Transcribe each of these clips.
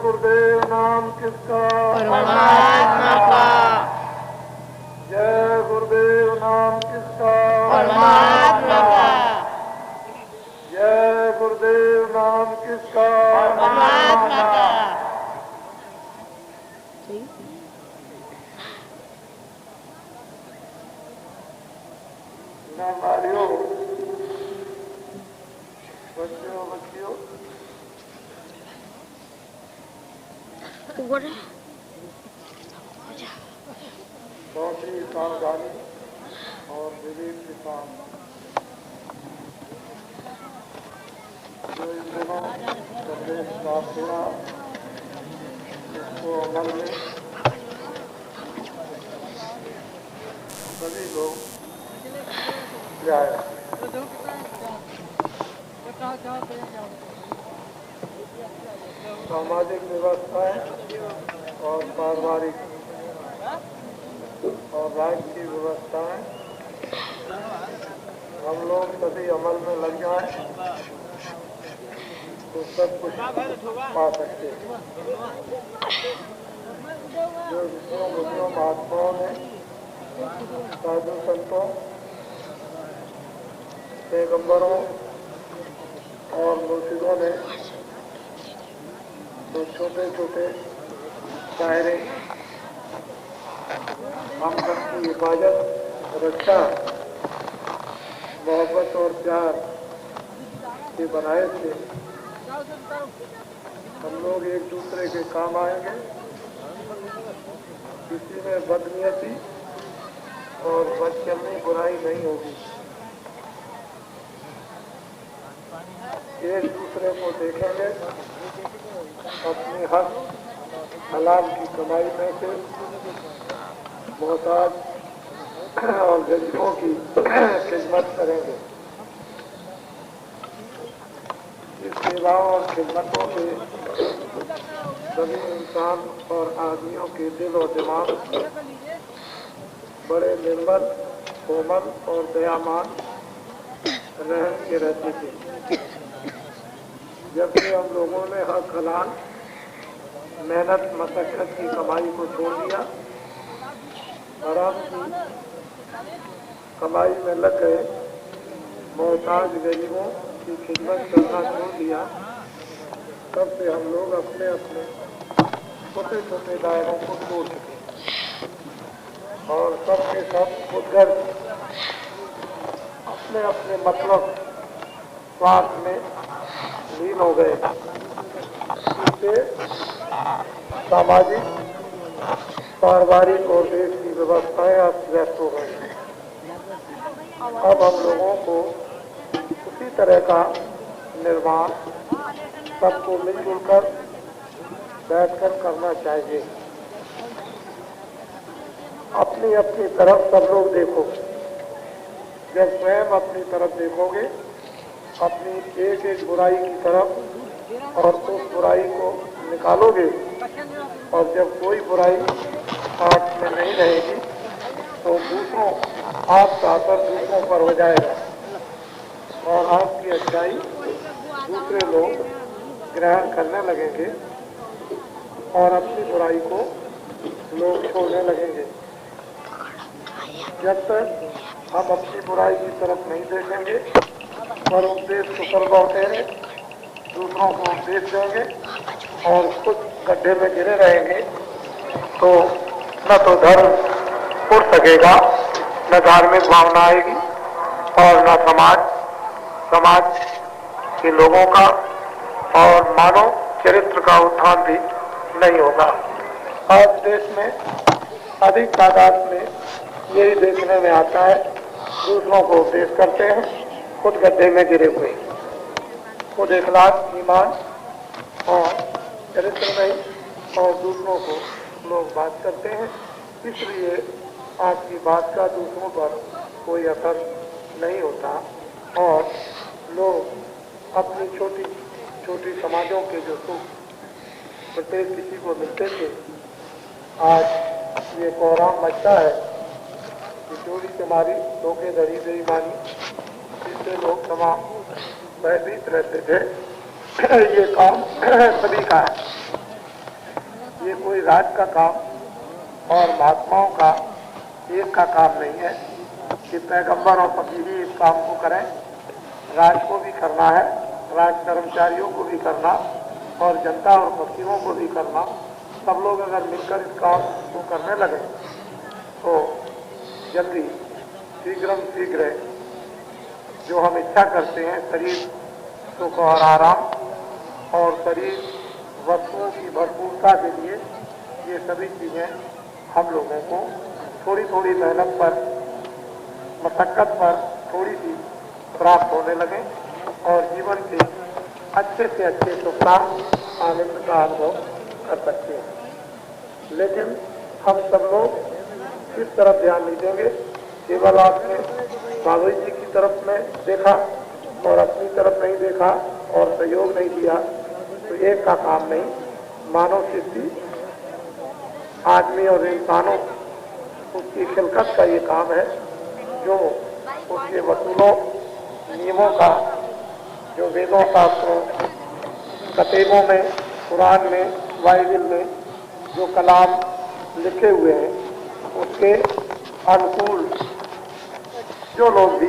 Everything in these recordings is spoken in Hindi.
गुरुदेव नाम किसका? परमात्मा का। जय गुरुदेव नाम किसका? परमात्मा का। जय गुरुदेव नाम किसका? परमात्मा का। नारियों, बच्चों बच्चियों, बहुत ही सावधानी और विवेक के साथ जो इन दिनों संदेश प्राप्त हुआ उसको अमल में सभी लोग जाए। सामाजिक व्यवस्थाएं और पारिवारिक और राज्य की व्यवस्थाएं हम लोग सभी अमल में लग जाए तो सब कुछ पा सकते हैं। जो ऋषियों मुनियों महात्माओं ने, साधु संतों, पैगंबरों और मुर्शिदों ने तो छोटे छोटे दायरे हम सबकी हिफाजत, रक्षा, मोहब्बत और प्यार के बनाए थे। हम लोग एक दूसरे के काम आएंगे, किसी में बदनीयती और बदचलनी बुराई नहीं होगी। एक दूसरे को देखेंगे, अपनी हक हलाल की कमाई में से मोहताज और गरीबों की खिदमत करेंगे। इस सेवाओं और खिदमतों से सभी इंसान और आदमियों के दिल और दिमाग बड़े निर्मल, कोमल और दयामान रहम के रहते थे। जबकि हम लोगों ने हक हलाल, मेहनत मशक्कत की कमाई को छोड़ दिया, हराम की कमाई में लग गए, मोहताज गरीबों की खिदमत करना छोड़ दिया, तब से हम लोग अपने अपने छोटे छोटे दायरों को तोड़ चुके और सबके सब खुदगर अपने अपने मतलब स्वार्थ में लीन हो गए। इससे सामाजिक, पारिवारिक और देश की व्यवस्थाएं अस्त व्यस्त हो गई। अब हम लोगों को उसी तरह का निर्माण सबको मिलजुल कर बैठकर करना चाहिए। अपनी अपनी तरफ सब लोग देखो। जब स्वयं अपनी तरफ देखोगे, अपनी एक एक बुराई की तरफ और उस बुराई को निकालोगे, और जब कोई बुराई आप में नहीं रहेगी तो दूसरों आपका असर दूसरों पर हो जाएगा और आपकी अच्छाई दूसरे लोग ग्रहण करने लगेंगे और अपनी बुराई को लोग छोड़ने लगेंगे। जब तक हम अपनी बुराई की तरफ नहीं देखेंगे और उपदेश कुशल लौटेंगे, दूसरों को उपदेश देंगे और खुद गड्ढे में गिरे रहेंगे तो न तो धर्म उड़ सकेगा, न धार्मिक भावना आएगी और न समाज के लोगों का और मानव चरित्र का उत्थान भी नहीं होगा। आज देश में अधिक तादाद में यही देखने में आता है, दूसरों को उपदेश करते हैं, खुद गड्ढे में गिरे हुए, खुद इखलास, ईमान और चरित्र नहीं और दूसरों को लोग बात करते हैं। इसलिए आपकी बात का दूसरों पर कोई असर नहीं होता और लोग अपनी छोटी छोटी समाजों के जो सुख प्रत्येक किसी को मिलते थे, आज ये कोहराम मचता है कि चोरी चमारी, धोखेधड़ी, बेईमानी, इससे लोग तमाम भयभीत रहते थे। ये काम सभी का है ये कोई राज का काम और महात्माओं का एक का काम नहीं है कि पैगंबर और फकीर ही इस काम को करें। राज को भी करना है, राज कर्मचारियों को भी करना और जनता और फकीरों को भी करना। सब लोग अगर मिलकर इस काम को करने लगे तो जल्दी शीघ्र जो हम इच्छा करते हैं, शरीर सुख और आराम और शरीर वस्तुओं की भरपूरता के लिए, ये सभी चीज़ें हम लोगों को थोड़ी थोड़ी मेहनत पर, मशक्कत पर थोड़ी सी प्राप्त होने लगे और जीवन के अच्छे से अच्छे सुख आनंद का अनुभव कर सकते हैं। लेकिन हम सब लोग इस तरफ ध्यान नहीं देंगे। केवल आपने बाबा जी की तरफ में देखा और अपनी तरफ नहीं देखा और सहयोग नहीं दिया तो एक का काम नहीं। मानव सृष्टि, आदमी और इंसानों, उसकी खिलकत का ये काम है जो उसके वसूलों, नियमों का, जो वेदों, शास्त्रों, कतेबों में, कुरान में, बाइबल में जो कलाम लिखे हुए हैं उसके अनुकूल जो लोग भी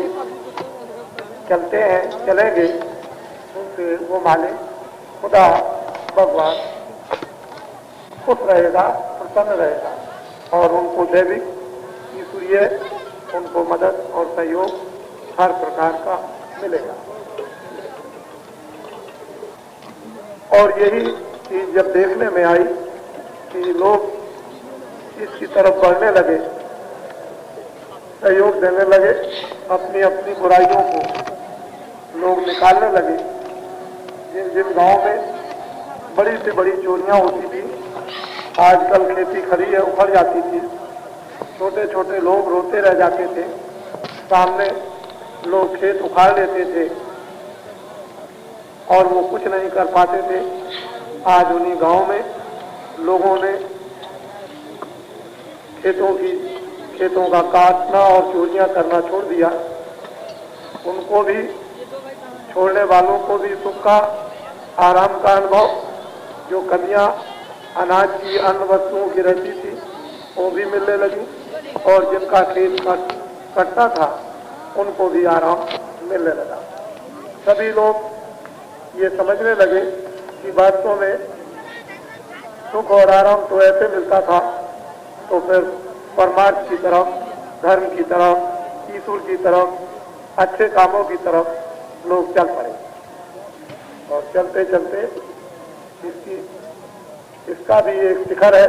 चलते हैं, चलेंगे, उनसे वो मालिक खुदा भगवान खुश रहेगा, प्रसन्न रहेगा और उनको दैविक ईश्वरीय उनको मदद और सहयोग हर प्रकार का मिलेगा। और यही चीज जब देखने में आई कि लोग इसकी तरफ बढ़ने लगे, सहयोग देने लगे, अपनी अपनी बुराइयों को लोग निकालने लगे। जिन जिन गांव में बड़ी से बड़ी चोरियां होती थी, आजकल खेती खड़ी है उखड़ जाती थी, छोटे छोटे लोग रोते रह जाते थे, सामने लोग खेत उखाड़ लेते थे और वो कुछ नहीं कर पाते थे। आज उन्हीं गांव में लोगों ने खेतों का काटना और चोरियां करना छोड़ दिया। उनको भी, छोड़ने वालों को भी सुख का, आराम का अनुभव, जो कमियां अनाज की, अन्य वस्तुओं की रहती थी वो भी मिलने लगी और जिनका खेत कटता था उनको भी आराम मिलने लगा। सभी लोग ये समझने लगे कि वास्तव में सुख और आराम तो ऐसे मिलता था, तो फिर परमार्थ की तरफ, धर्म की तरफ, ईश्वर की तरफ, अच्छे कामों की तरफ लोग चल पड़े। और चलते चलते इसका भी एक शिखर है,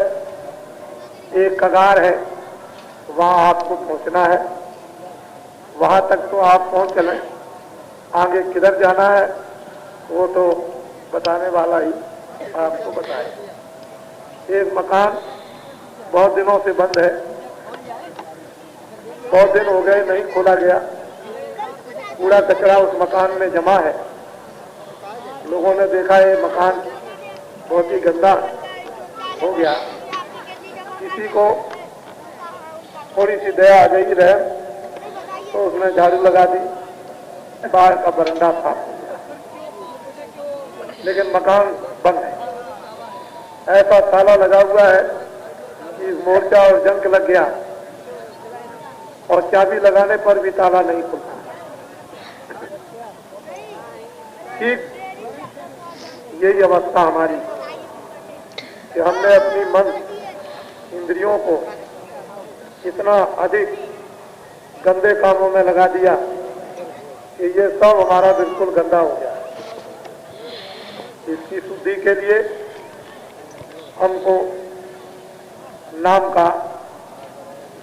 एक कगार है, वहां आपको पहुंचना है। वहां तक तो आप पहुंच चले, आगे किधर जाना है वो तो बताने वाला ही आपको बताए। एक मकान बहुत दिनों से बंद है, बहुत दिन हो गए नहीं खोला गया, कूड़ा कचरा उस मकान में जमा है। लोगों ने देखा ये मकान बहुत ही गंदा हो गया, किसी को थोड़ी सी दया आ गई रहे तो उसने झाड़ू लगा दी, बाहर का बरंडा था, लेकिन मकान बंद है। ऐसा ताला लगा हुआ है कि मोर्चा और जंग लग गया और चाबी लगाने पर भी ताला नहीं खुलता। ठीक यही अवस्था हमारी कि हमने अपनी मन, इंद्रियों को इतना अधिक गंदे कामों में लगा दिया कि ये सब हमारा बिल्कुल गंदा हो गया। इसकी शुद्धि के लिए हमको नाम का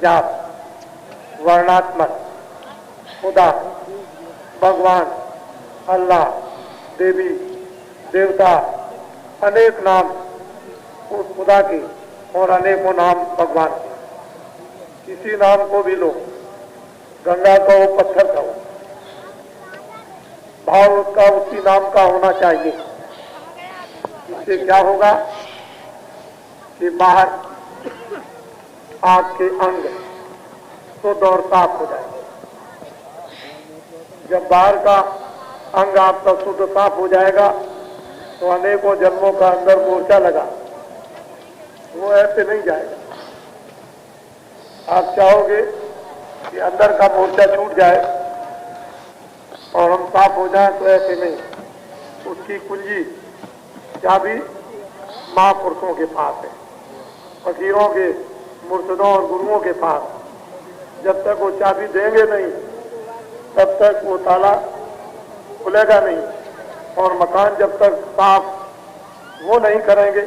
जाप, वर्णात्मक, खुदा, भगवान, अल्लाह, देवी, देवता, अनेक नाम उस खुदा के और अनेकों नाम भगवान के। किसी नाम को भी लो, गंगा का हो, पत्थर का हो, भाव उसका उसी नाम का होना चाहिए। इससे क्या होगा कि बाहर आपके अंग शुद्ध और साफ हो जाएंगे। जब बाहर का अंग आपका शुद्ध साफ हो जाएगा तो अनेकों जन्मों का अंदर मोर्चा लगा, वो ऐसे नहीं जाएगा। आप चाहोगे कि अंदर का मोर्चा छूट जाए और हम साफ हो जाए, तो ऐसे नहीं। उसकी कुंजी चाबी महापुरुषों के पास है, फकीरों के, मुर्शिदों और गुरुओं के पास। जब तक वो चाबी देंगे नहीं तब तक वो ताला खुलेगा नहीं। और मकान जब तक साफ वो नहीं करेंगे,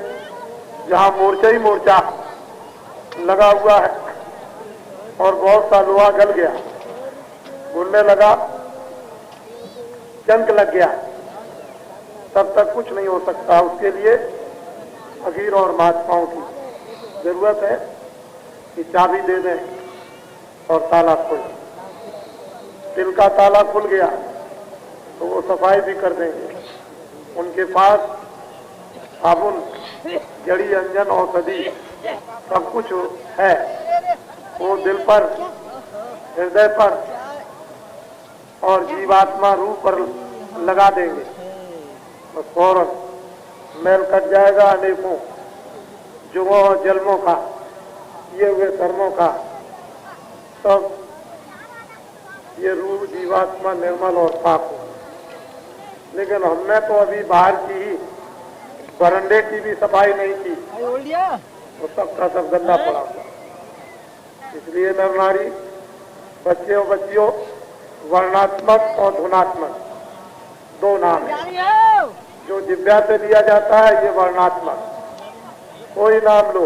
जहां मोर्चा ही मोर्चा लगा हुआ है और बहुत सा लोहा गल गया, घुलने लगा, जंग लग गया, तब तक कुछ नहीं हो सकता। उसके लिए फकीर और महात्माओं की जरूरत है कि चाबी दे दें और ताला खुल। दिल का ताला खुल गया तो वो सफाई भी कर देंगे। उनके पास साबुन, जड़ी, अंजन, औषधि सब कुछ है। वो दिल पर, हृदय पर और जीवात्मा रूह पर लगा देंगे, तो फौरन मैल कट जाएगा अनेकों जुगों और जन्मों का, किए हुए कर्मों का। तब ये रूह जीवात्मा निर्मल और पाक हो। लेकिन हमने तो अभी बाहर की ही, बरंडे की भी सफाई नहीं की, तो सबका सब गंदा पड़ा हुआ। इसलिए नर नारी, बच्चे और बच्चियों, वर्णात्मक और धुनात्मक दो नाम है। जो जिव्या से लिया जाता है ये वर्णात्मक, कोई नाम लो,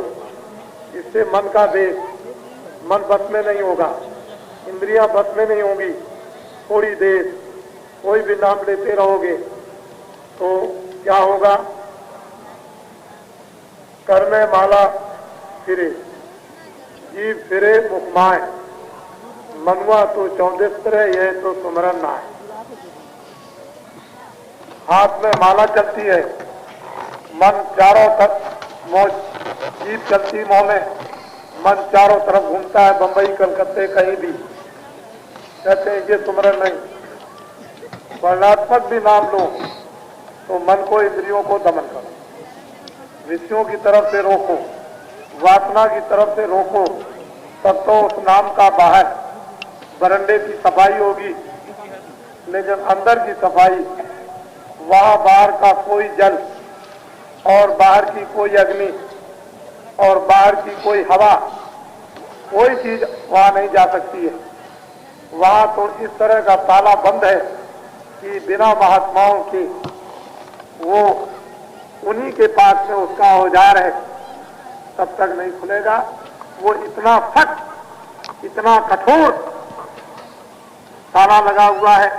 इससे मन का वेग, मन बस में नहीं होगा, इंद्रियां बस में नहीं होंगी। थोड़ी देर कोई भी नाम लेते रहोगे तो क्या होगा? कर में माला फिरे, जीव फिरे मुखमाए, मनुआ तो चौदिस्त्र, यह तो सुमरन ना है। हाथ में माला चलती है, मन चारों तरफ मौज, जीव चलती मोह में, मन चारों तरफ घूमता है, बंबई कलकत्ते कहीं भी। कहते हैं ये सुमरन नहीं। वर्णात्मक भी नाम लो तो मन को, इंद्रियों को दमन करो, विषयों की तरफ से रोको, वासना की तरफ से रोको, तब तो उस नाम का बाहर बरंडे की सफाई होगी। लेकिन अंदर की सफाई, वहां बाहर का कोई जल और बाहर की कोई अग्नि और बाहर की कोई हवा, कोई चीज वहां नहीं जा सकती है। वहां तो इस तरह का ताला बंद है कि बिना महात्माओं के, वो उन्हीं के पास में उसका औजार है, तब तक नहीं खुलेगा। वो इतना सख्त, इतना कठोर ताला लगा हुआ है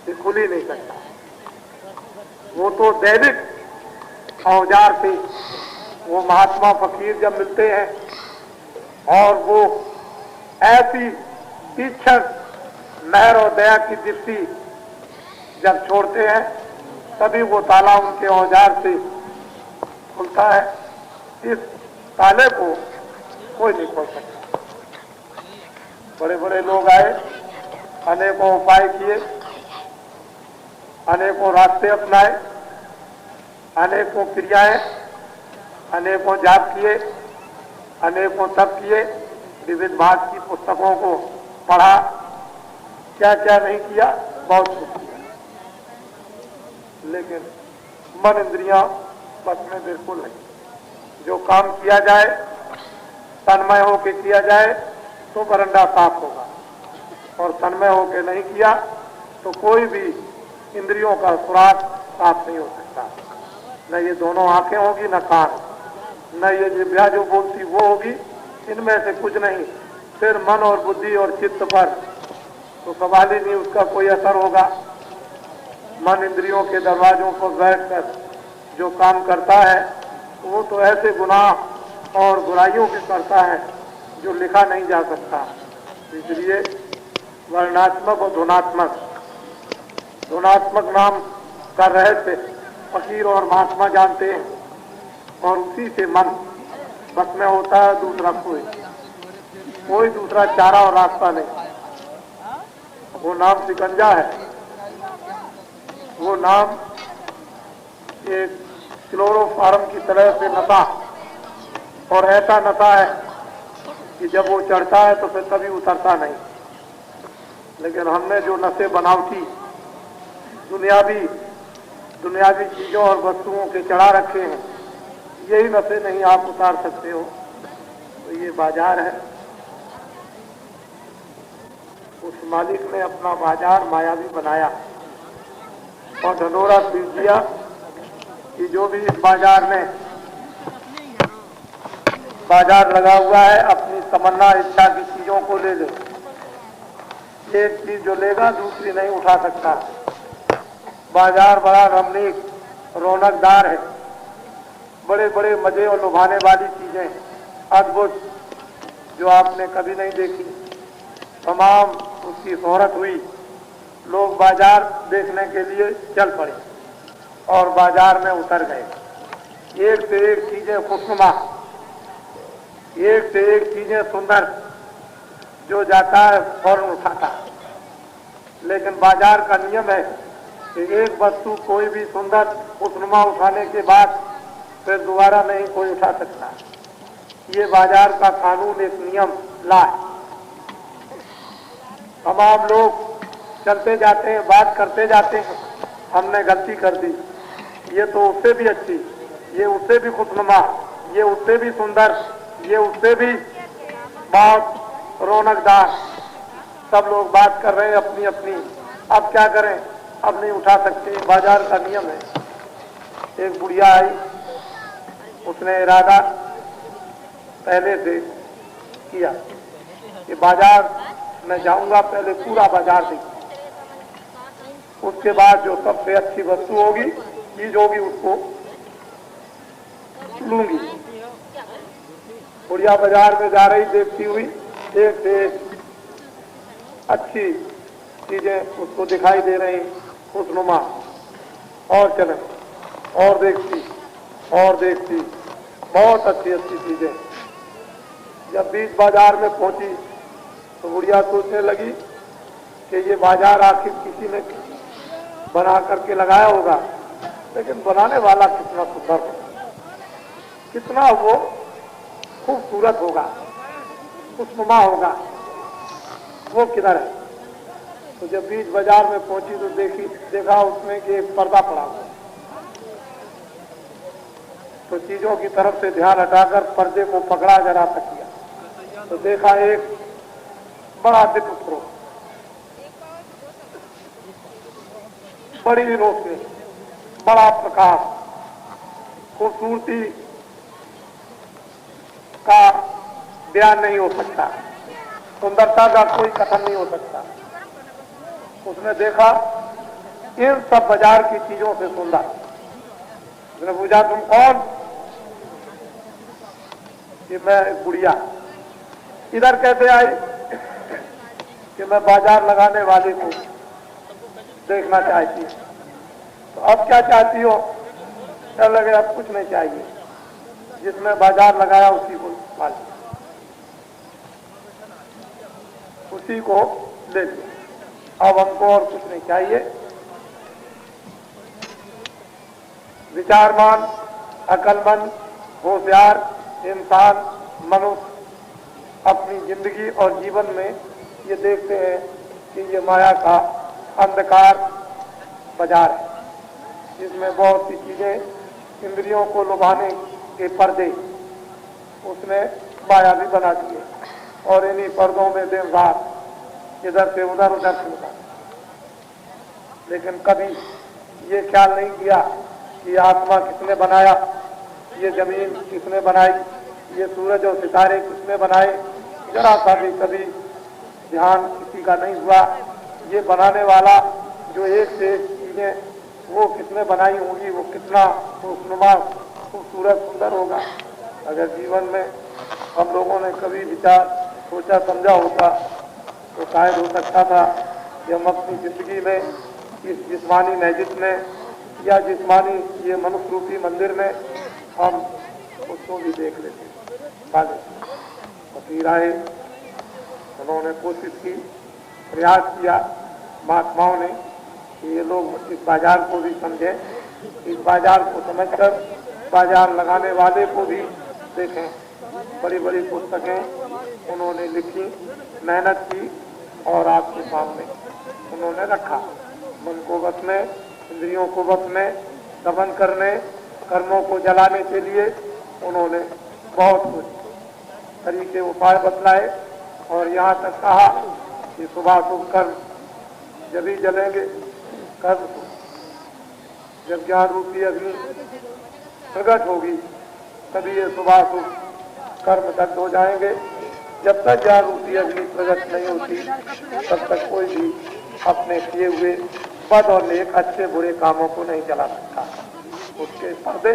कि खुल ही नहीं सकता। वो तो दैविक औजार से वो महात्मा फकीर जब मिलते हैं और वो ऐसी तीक्ष्ण मेहर और दया की दृष्टि जब छोड़ते हैं, तभी वो ताला उनके औजार से खुलता है। इस ताले को कोई नहीं खोल सकता। बड़े बड़े लोग आए, अनेकों उपाय किए, अनेकों रास्ते अपनाए, अनेकों क्रियाएं, अनेकों जाप किए, अनेकों तप किए, विविध भाग की पुस्तकों को पढ़ा, क्या क्या नहीं किया, बहुत कुछ किया। लेकिन मन, इंद्रियां बस में बिल्कुल नहीं। जो काम किया जाए, तन्मय होके किया जाए तो बरंडा साफ होगा, और तन्मय होके नहीं किया तो कोई भी इंद्रियों का सुराग साफ नहीं हो सकता। न ये दोनों आंखें होगी, न कान, न ये जिह्वा जो बोलती वो होगी, इनमें से कुछ नहीं। फिर मन और बुद्धि और चित्त पर तो सवाल ही नहीं, उसका कोई असर होगा। मन इंद्रियों के दरवाजों पर बैठकर जो काम करता है, वो तो ऐसे गुनाह और बुराइयों की करता है जो लिखा नहीं जा सकता। इसलिए वर्णात्मक और धुनात्मक, धुनात्मक नाम का रहस्य फकीर और महात्मा जानते हैं, और उसी से मन बस में होता है। दूसरा कोई दूसरा चारा और रास्ता नहीं। वो नाम शिकंजा है, वो नाम एक क्लोरोफार्म की तरह से नशा और ऐसा नशा है कि जब वो चढ़ता है तो फिर कभी उतरता नहीं। लेकिन हमने जो नशे बनावटी दुनियावी चीजों और वस्तुओं के चढ़ा रखे हैं, यही नशे नहीं आप उतार सकते हो। तो ये बाजार है। उस मालिक ने अपना बाजार मायावी बनाया और ढंढोरा पीट दिया कि जो भी इस बाजार में बाजार लगा हुआ है अपनी तमन्ना इच्छा की चीजों को ले ले। एक चीज जो लेगा दूसरी नहीं उठा सकता। बाजार बड़ा रमणीक रौनकदार है, बड़े बड़े मजे और लुभाने वाली चीजें अद्भुत जो आपने कभी नहीं देखी, तमाम उसकी शोहरत हुई। लोग बाजार देखने के लिए चल पड़े और बाजार में उतर गए। एक से एक चीजें खुशनुमा, एक से एक चीजें सुंदर, जो जाता है फौरन उठाता। लेकिन बाजार का नियम है कि एक वस्तु कोई भी सुंदर खुशनुमा उठाने के बाद फिर दोबारा नहीं कोई उठा सकता। ये बाजार का कानून, एक नियम ला है। तमाम लोग चलते जाते हैं, बात करते जाते हैं, हमने गलती कर दी, ये तो उससे भी अच्छी, ये उससे भी खुशनुमा, ये उससे भी सुंदर, ये उससे भी बहुत रौनकदार। सब लोग बात कर रहे हैं अपनी अपनी। अब क्या करें, अब नहीं उठा सकते, बाजार का नियम है। एक बुढ़िया आई, उसने इरादा पहले से किया कि बाजार मैं जाऊंगा, पहले पूरा बाजार देखूं, उसके बाद जो सबसे अच्छी वस्तु होगी, चीज होगी, उसको लूंगी। बुढ़िया बाजार में जा रही, देखती हुई एक से एक अच्छी चीजें उसको दिखाई दे रही, खुशनुमा, और चले और देखती बहुत अच्छी अच्छी चीजें। जब बीच बाजार में पहुंची तो बुढ़िया सोचने लगी कि ये बाजार आखिर किसी ने बना करके लगाया होगा, लेकिन बनाने वाला कितना सुंदर होगा, कितना वो खूबसूरत होगा, खुशनुमा होगा, वो किधर है। तो जब बीच बाजार में पहुंची तो देखा उसमें कि एक पर्दा पड़ा हुआ। तो चीजों की तरफ से ध्यान हटाकर पर्दे को पकड़ा, जरा तक किया तो देखा एक बड़ा दिव्य स्रोत, बड़ी रोशनी, बड़ा प्रकाश, खूबसूरती का बयान नहीं हो सकता, सुंदरता का कोई कथन नहीं हो सकता। उसने देखा इन सब बाजार की चीजों से सुंदर। उसने पूछा, तुम कौन? कि मैं बुढ़िया। इधर कैसे आई? कि मैं बाजार लगाने वाले को देखना चाहती हूँ। तो अब क्या चाहती हो? डर लगे, अब कुछ नहीं चाहिए, जिसने बाजार लगाया उसी को पाल, उसी को ले लो, अब हमको और कुछ नहीं चाहिए। विचारमान, अकलमंद, होशियार इंसान, मनुष्य अपनी जिंदगी और जीवन में ये देखते हैं कि ये माया का अंधकार बाजार है, जिसमें बहुत सी चीजें इंद्रियों को लुभाने के पर्दे उसने माया भी बना दिए, और इन्हीं पर्दों में दिन रात इधर से उधर उधर। लेकिन कभी ये ख्याल नहीं किया कि आत्मा किसने बनाया, ये जमीन किसने बनाई, ये सूरज और सितारे किसने बनाए। जरा सा भी कभी ध्यान किसी का नहीं हुआ। ये बनाने वाला जो एक से एक चीजें वो किसने बनाई होंगी, वो कितना खुशनुमा, खूबसूरत, सुंदर होगा। अगर जीवन में हम लोगों ने कभी विचार सोचा समझा होता तो शायद हो सकता था कि हम अपनी जिंदगी में इस जिस्मानी मस्जिद में या जिस्मानी ये मनुष्य रूपी मंदिर में हम उसको भी देख लेते। फकीर आए, उन्होंने कोशिश की, प्रयास किया महात्माओं ने कि ये लोग इस बाजार को भी समझें, इस बाजार को समझकर बाजार लगाने वाले को भी देखें। बड़ी बड़ी पुस्तकें उन्होंने लिखी, मेहनत की और आपके सामने उन्होंने रखा। मन को बस में, इंद्रियों को बस में, दमन करने, कर्मों को जलाने के लिए उन्होंने बहुत कुछ तरीके उपाय बतलाए और यहाँ तक कहा कि शुभाशुभ कर्म जब ही जलेंगे, कर्म जब ज्ञान रूपी अग्नि प्रकट होगी तभी ये शुभाशुभ कर्म दग्ध हो जाएंगे। जब तक ज्ञान रूपी अग्नि प्रकट नहीं होती तब तक कोई भी अपने किए हुए पद और नेक अच्छे बुरे कामों को नहीं जला सकता। उसके पर्दे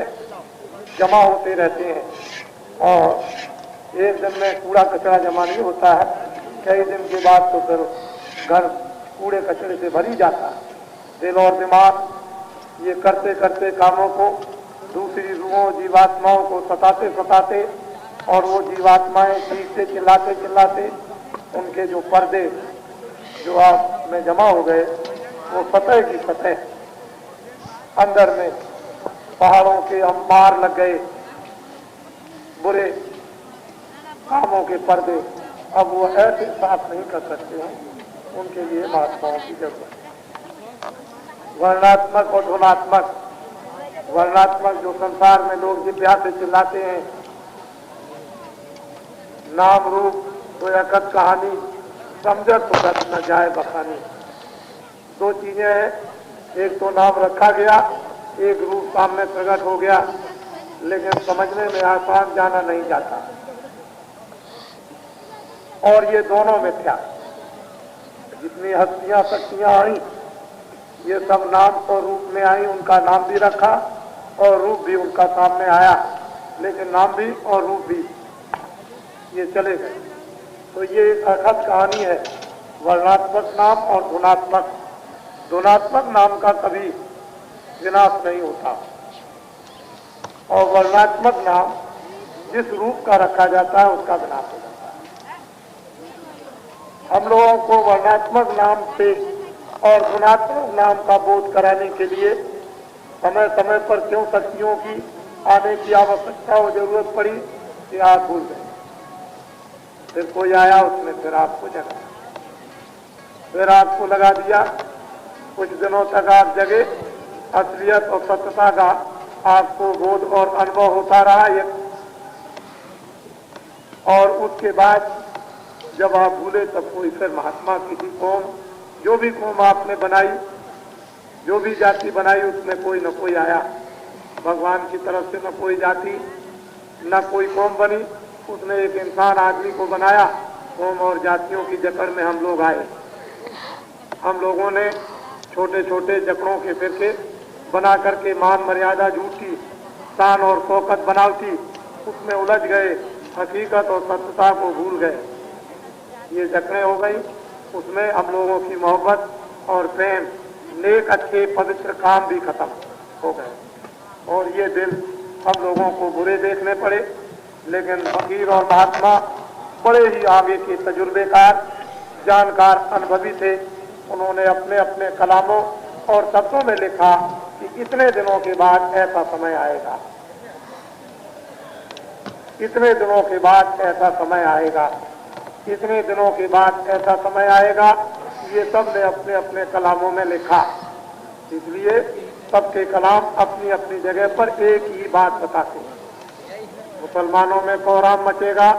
जमा होते रहते हैं और एक दिन में कूड़ा कचरा जमा नहीं होता है, कई दिन के बाद तो फिर घर कूड़े कचरे से भर ही जाता है। दिल और दिमाग ये करते करते कामों को दूसरी रूहों जीवात्माओं को सताते सताते और वो जीवात्माएं चीखते चिल्लाते चिल्लाते उनके जो पर्दे जो आप में जमा हो गए वो सतह की सतह अंदर में पहाड़ों के अंबार लग गए बुरे कामों के पर्दे, अब वो ऐसे साफ नहीं कर सकते हैं। उनके लिए महात्माओं की जरूरत है। वर्णात्मक और धुनात्मक, वर्णात्मक जो संसार में लोग जिभ्या से चिल्लाते हैं, नाम रूप तो एकत कहानी समझत तो रख न जाए बखानी। दो चीजें हैं, एक तो नाम रखा गया, एक रूप सामने प्रकट हो गया, लेकिन समझने में आसान जाना नहीं जाता। और ये दोनों मिथ्या। जितनी हस्तियां शक्तियां आई ये सब नाम और रूप में आई, उनका नाम भी रखा और रूप भी उनका सामने आया, लेकिन नाम भी और रूप भी ये चले गए। तो ये एक अखत कहानी है, वर्णात्मक नाम और गुणात्मक। गुणात्मक नाम का कभी विनाश नहीं होता और वर्णात्मक नाम जिस रूप का रखा जाता है उसका विनाश हो जाता है। हम लोगों को वर्णात्मक नाम से और गुणात्मक नाम का बोध कराने के लिए समय समय पर क्यों शक्तियों की आने की आवश्यकता और जरूरत पड़ी कि आप भूल गए। फिर कोई आया, उसने फिर आपको जगा, फिर आपको लगा दिया। कुछ दिनों तक आप जगे, असलियत और सत्यता का आपको बोध और अनुभव होता रहा ये, और उसके बाद जब आप भूले तब कोई फिर महात्मा किसी कौम, जो भी कौम आपने बनाई, जो भी जाति बनाई, उसमें कोई न कोई आया। भगवान की तरफ से न कोई जाति न कोई कौम बनी, उसने एक इंसान आदमी को बनाया। कौम और जातियों की जकड़ में हम लोग आए। हम लोगों ने छोटे छोटे जकड़ों के फिरके बना करके मान मर्यादा झूठी शान और शौकत बनावटी उसमें उलझ गए, हकीकत और सत्यता को भूल गए। ये जकड़ें हो गई, उसमें हम लोगों की मोहब्बत और प्रेम, नेक अच्छे पवित्र काम भी खत्म हो गए और ये दिल हम लोगों को बुरे देखने पड़े। लेकिन फकीर और महात्मा बड़े ही आगे के तजुर्बेकार, जानकार, अनुभवी थे। उन्होंने अपने अपने कलामों और शब्दों में लिखा कि इतने दिनों के बाद ऐसा समय आएगा, इतने दिनों के बाद ऐसा समय आएगा, इतने दिनों के बाद ऐसा समय आएगा। ये सब ने अपने अपने कलामों में लिखा। इसलिए सबके कलाम अपनी अपनी जगह पर एक ही बात बताते हैं। मुसलमानों में कोहराम मचेगा,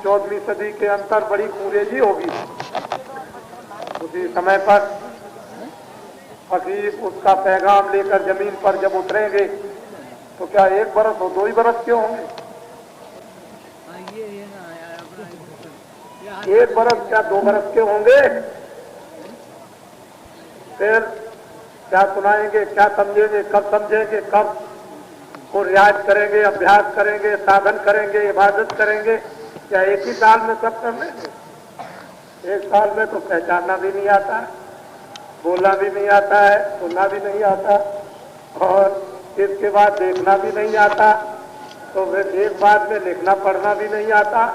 14वीं सदी के अंतर बड़ी खूंरेजी होगी। उसी समय पर फकीर उसका पैगाम लेकर जमीन पर जब उतरेंगे तो क्या 1 बरस हो 2 ही बरस क्यों होंगे? 1 बरस क्या 2 बरस के होंगे? फिर क्या सुनाएंगे, क्या समझेंगे, कब समझेंगे, कब को रियाज करेंगे, अभ्यास करेंगे, साधन करेंगे, इबादत करेंगे? क्या एक ही साल में सब कर लेंगे? 1 साल में तो पहचानना भी नहीं आता, बोलना भी नहीं आता है, सुनना भी नहीं आता और इसके बाद देखना भी नहीं आता, तो फिर एक बाद में लिखना पढ़ना भी नहीं आता,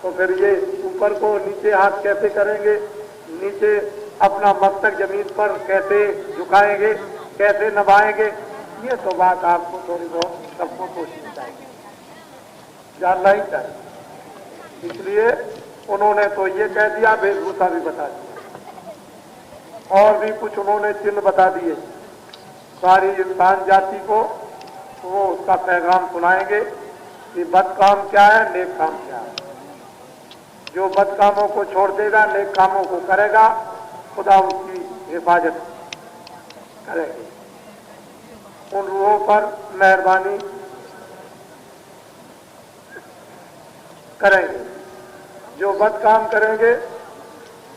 तो फिर ये ऊपर को नीचे हाथ कैसे करेंगे, नीचे अपना मस्तक जमीन पर कैसे झुकाएंगे, कैसे नभाएंगे? ये तो बात आपको थोड़ी बहुत सबको कोशिश चाहिए, जानना ही चाहिए। इसलिए उन्होंने तो ये कह दिया, वेशभूषा भी बता दिया और भी कुछ उन्होंने चिन्ह बता दिए सारी इंसान जाति को। वो उसका पैगाम सुनाएंगे कि बद काम क्या है, नेक काम क्या है। जो बद कामों को छोड़ देगा, नेक कामों को करेगा, खुदा उसकी हिफाजत करेगी। उन रूहों पर मेहरबानी करेंगे। जो बद काम करेंगे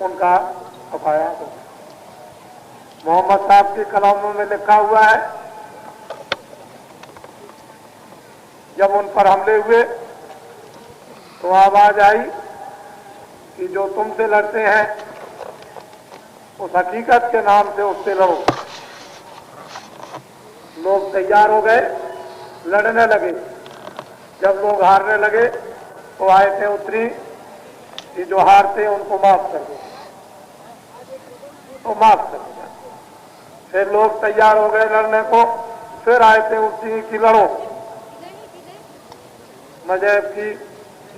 उनका अपाया होगा। मोहम्मद साहब के कलामों में लिखा हुआ है, जब उन पर हमले हुए तो आवाज आई कि जो तुमसे लड़ते हैं उस हकीकत के नाम से उससे लड़ो। लोग तैयार हो गए, लड़ने लगे। जब लोग हारने लगे तो आयतें उतरी कि जो हारते उनको माफ कर दो, तो माफ कर दिया। फिर लोग तैयार हो गए लड़ने को, फिर आयतें उतरी कि लड़ो। मजहब की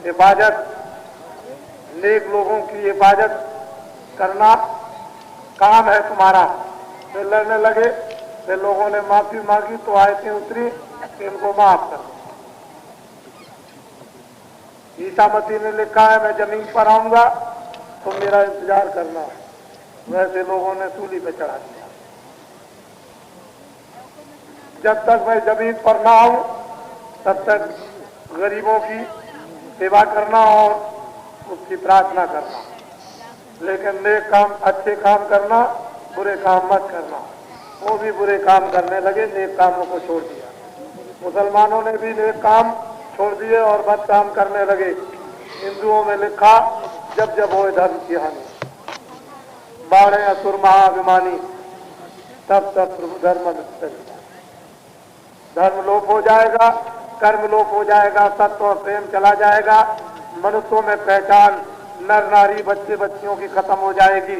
हिफाजत, नेक लोगों की हिफाजत करना काम है तुम्हारा। फिर लड़ने लगे, फिर लोगों ने माफी मांगी तो आयतें उतरी कि इनको माफ कर दो। ईसा मसीह ने लिखा है, मैं जमीन पर आऊंगा तुम मेरा इंतजार करना। वैसे लोगों ने सूली पे चढ़ा दिया। जब तक मैं जमीन पर ना आऊं तब तक गरीबों की सेवा करना और उसकी प्रार्थना करना, लेकिन नेक काम, अच्छे काम करना, बुरे काम मत करना। वो भी बुरे काम करने लगे, नेक कामों को छोड़ दिया। मुसलमानों ने भी नेक काम छोड़ दिए और बद काम करने लगे। हिंदुओं में लिखा, जब जब होए धर्म की हानि, बाढ़े असुर महाभिमानी, तब तब प्रभु धर्म धर्म लोप हो जाएगा, कर्म लोप हो जाएगा, सत्य और प्रेम चला जाएगा। मनुष्यों में पहचान, नर नारी, बच्चे बच्चियों की खत्म हो जाएगी।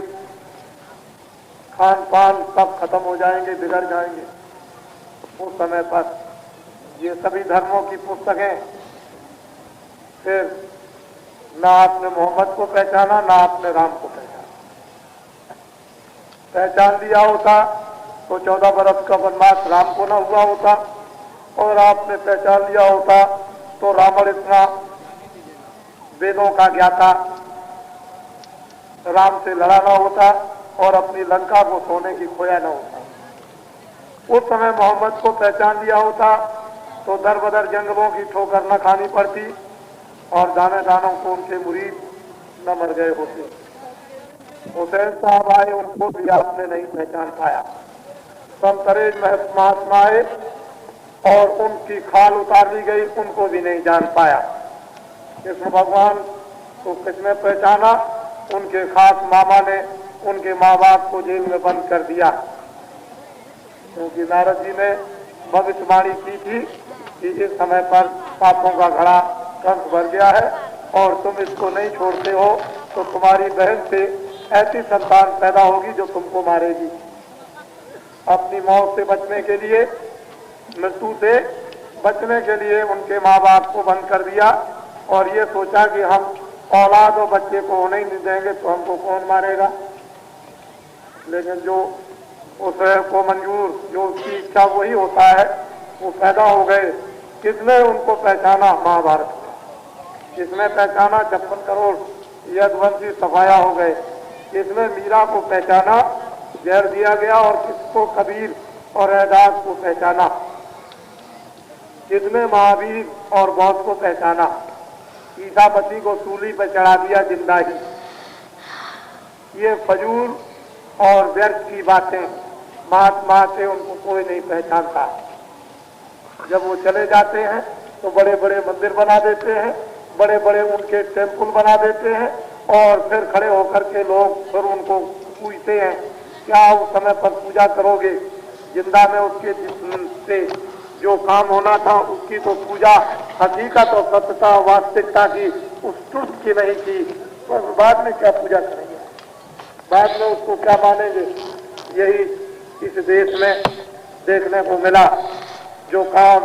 खान पान सब खत्म हो जाएंगे, बिगड़ जाएंगे। उस समय पर ये सभी धर्मों की पुस्तकें, फिर ना आपने मोहम्मद को पहचाना, ना आपने राम को पहचाना। पहचान लिया होता तो 14 बरस का वनवास राम को ना हुआ होता, और आपने पहचान लिया होता तो रावण इतना वेदों का ज्ञाता राम से लड़ा ना होता और अपनी लंका को सोने की खोया ना होता। उस समय मोहम्मद को पहचान लिया होता तो दर बदर जंगलों की ठोकर न खानी पड़ती और दाने दानों को उनके मुरीद न मर गए होते। हुसैन साहब आए, उनको भी आपने नहीं पहचान पाया। संतरेज महात्मा आए और उनकी खाल उतार ली गई, उनको भी नहीं जान पाया। कृष्ण भगवान को किसने पहचाना? उनके खास मामा ने उनके माँ बाप को जेल में बंद कर दिया, क्योंकि नारद जी ने भविष्यवाणी की थी कि इस समय पर पापों का घड़ा कंस भर गया है और तुम इसको नहीं छोड़ते हो तो तुम्हारी बहन से ऐसी संतान पैदा होगी जो तुमको मारेगी। अपनी मौत से बचने के लिए, मृत्यु से बचने के लिए उनके माँ बाप को बंद कर दिया और ये सोचा कि हम औलाद और बच्चे को होने ही नहीं देंगे तो हमको कौन मारेगा। लेकिन जो उसको मंजूर, जो उसकी इच्छा वही होता है, वो पैदा हो गए। किसने उनको पहचाना? महाभारत में। किसने पहचाना? 56 करोड़ यदुवंशी सफाया हो गए। किसने मीरा को पहचाना? जहर दिया गया। और किसको? कबीर और रैदास को पहचाना। किसने? महावीर और बौद्ध को पहचाना। ईसा मसीह को सूली पर चढ़ा दिया जिंदा ही। ये फजूल और व्यर्थ की बातें, महात्मा से उनको कोई नहीं पहचानता। जब वो चले जाते हैं तो बड़े बड़े मंदिर बना देते हैं, बड़े बड़े उनके टेम्पल बना देते हैं और फिर खड़े होकर के लोग फिर उनको पूछते हैं, क्या उस समय पर पूजा करोगे? जिंदा में उसके से जो काम होना था उसकी तो पूजा हकीकत और सत्यता, वास्तविकता की, उस ट्रुथ की नहीं की, तो बाद में क्या पूजा करेंगे? बाद में उसको क्या मानेंगे? यही इस देश में देखने को मिला। जो काम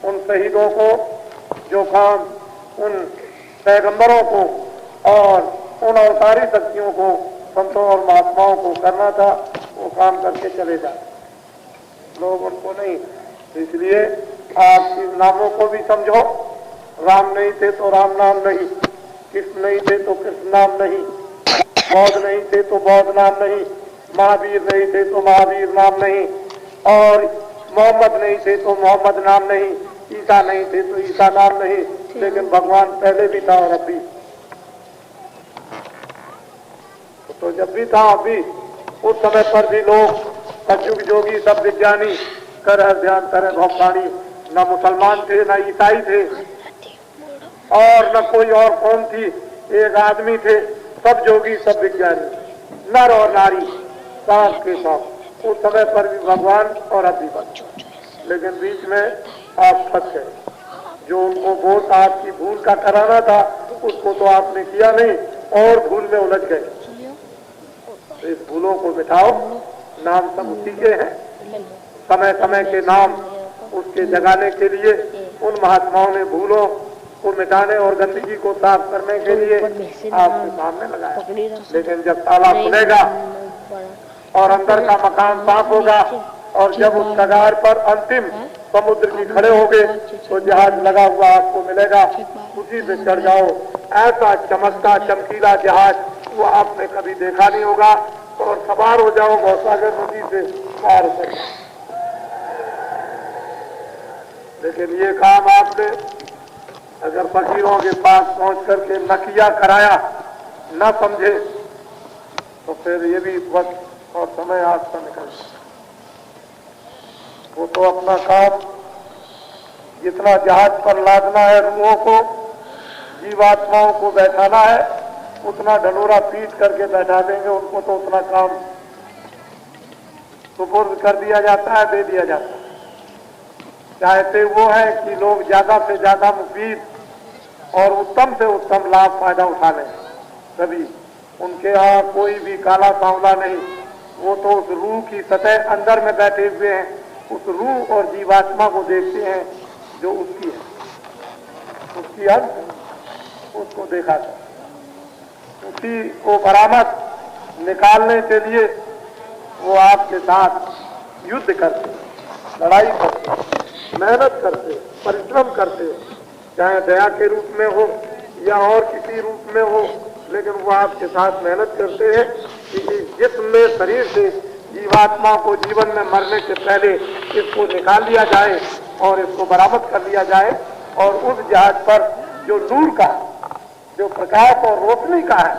उन शहीदों को, जो काम उन पैगंबरों को और उन अवतारी शक्तियों को, संतों और महात्माओं को करना था, वो काम करके चले जाए, लोग उनको नहीं। इसलिए आप इन नामों को भी समझो। राम नहीं थे तो राम नाम नहीं, कृष्ण नहीं थे तो कृष्ण नाम नहीं, बौद्ध नहीं थे तो बौद्ध नाम नहीं, महावीर नहीं थे तो महावीर नाम नहीं, और मोहम्मद नहीं थे तो मोहम्मद नाम नहीं, ईसा नहीं थे तो ईसा नाम नहीं। लेकिन भगवान पहले भी था और अब भी, तो जब भी था अभी, उस समय पर भी लोग सतयुग जोगी सब विज्ञानी कर ध्यान करे भौकानी, न मुसलमान थे न ईसाई थे और न कोई और कौम थी, एक आदमी थे, सब जोगी सब विज्ञानी, नर और नारी सब के सब, उस समय पर भी भगवान और अभी भगवान। लेकिन बीच में आप फंस गए, जो उनको वोट आपकी भूल का कराना था उसको तो आपने किया नहीं और भूल में उलझ गए। तो इस भूलों को मिटाओ, नाम सब उसी के हैं, समय समय के नाम उसके जगाने के लिए उन महात्माओं ने भूलों को मिटाने और गंदगी को साफ करने के लिए आपके सामने लगाया। लेकिन जब ताला खुलेगा और अंदर का मकान साफ होगा और जब उस कगार पर अंतिम समुद्र की खड़े होगे तो जहाज लगा हुआ आपको मिलेगा, उसी पे चढ़ जाओ। ऐसा चमकता चमकीला जहाज वो आपने कभी देखा नहीं होगा और सवार हो जाओ गौसागर नदी से पार कर। लेकिन ये काम आपने अगर फकीरों के पास पहुंच करके न किया, कराया, न समझे, तो फिर ये भी वक्त और समय आपका निकल। वो तो अपना काम जितना जहाज पर लादना है रूहों को, जीवात्माओं को बैठाना है, उतना ढनोरा पीट करके बैठा देंगे। उनको तो उतना काम सुपुर्द कर दिया जाता है, दे दिया जाता है। चाहते वो है कि लोग ज्यादा से ज्यादा मुफीद और उत्तम से उत्तम लाभ फायदा उठा लें। तभी उनके यहाँ कोई भी काला सांवला नहीं, वो तो उस रूह की सतह अंदर में बैठे हुए हैं, उस रूह और जीवात्मा को देखते हैं जो उसकी है, उसकी अंश उसको देखा था। उसी को बरामद निकालने के लिए वो आपके साथ युद्ध करते, लड़ाई करते, मेहनत करते, परिश्रम करते, चाहे दया के रूप में हो या और किसी रूप में हो, लेकिन वो आपके साथ मेहनत करते हैं कि जिस्म में, शरीर से जीवात्मा को जीवन में मरने से पहले इसको निकाल लिया जाए और इसको बरामद कर लिया जाए और उस जहाज पर जो नूर का, जो प्रकाश और रोशनी का है,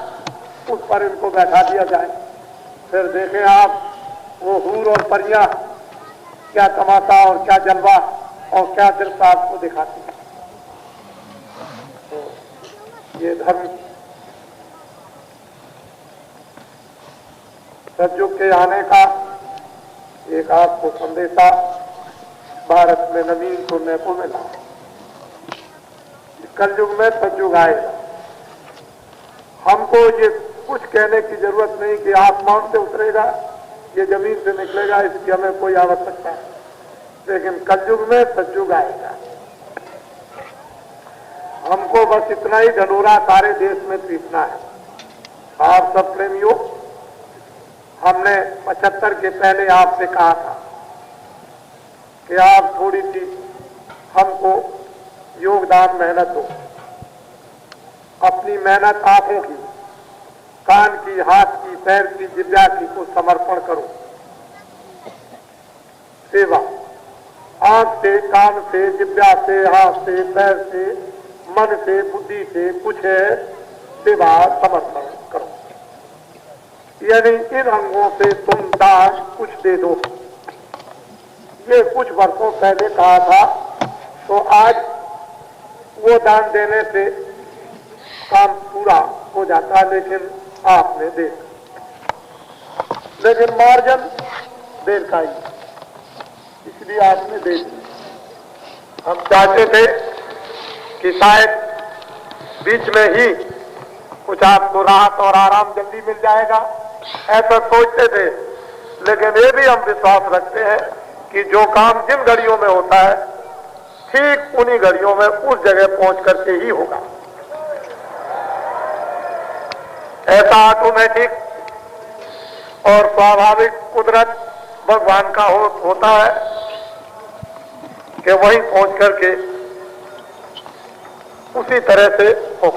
उस पर इनको बैठा दिया जाए। फिर देखें आप वो हूर और परियां क्या तमाशा और क्या जलवा और क्या दृश्य आपको दिखाती है। तो ये धर्म सतयुग के आने का एक आपको संदेशा भारत में नवीन सुनने को मिला। कलयुग में सतयुग आएगा। हमको ये कुछ कहने की जरूरत नहीं कि आसमान से उतरेगा, ये जमीन से निकलेगा, इसकी हमें कोई आवश्यकता नहीं। लेकिन कलयुग में सतयुग आएगा। हमको बस इतना ही ढनोरा सारे देश में पीटना है। आप सब प्रेमियों, हमने 75 के पहले आपसे कहा था कि आप थोड़ी सी हमको योगदान, मेहनत दो। अपनी मेहनत आंखों की, कान की, हाथ की, पैर की, जिह्वा की को समर्पण करो। सेवा आंख से, कान से, जिह्वा से, हाथ से, पैर से, मन से, बुद्धि से कुछ है सेवा समर्पण करो। यानी इन अंगों से तुम दान कुछ दे दो। ये कुछ वर्षों पहले कहा था, तो आज वो दान देने से काम पूरा हो जाता, लेकिन आपने दे, लेकिन मार्जिन देर का ही, इसलिए आपने दे दी। हम चाहते थे कि शायद बीच में ही कुछ आपको राहत और आराम जल्दी मिल जाएगा, ऐसा सोचते थे। लेकिन ये भी हम विश्वास रखते हैं कि जो काम जिन घड़ियों में होता है, ठीक उन्हीं घड़ियों में उस जगह पहुंच करके ही होगा। ऐसा ऑटोमेटिक और स्वाभाविक कुदरत भगवान का होता है कि वहीं पहुंच करके उसी तरह से हो।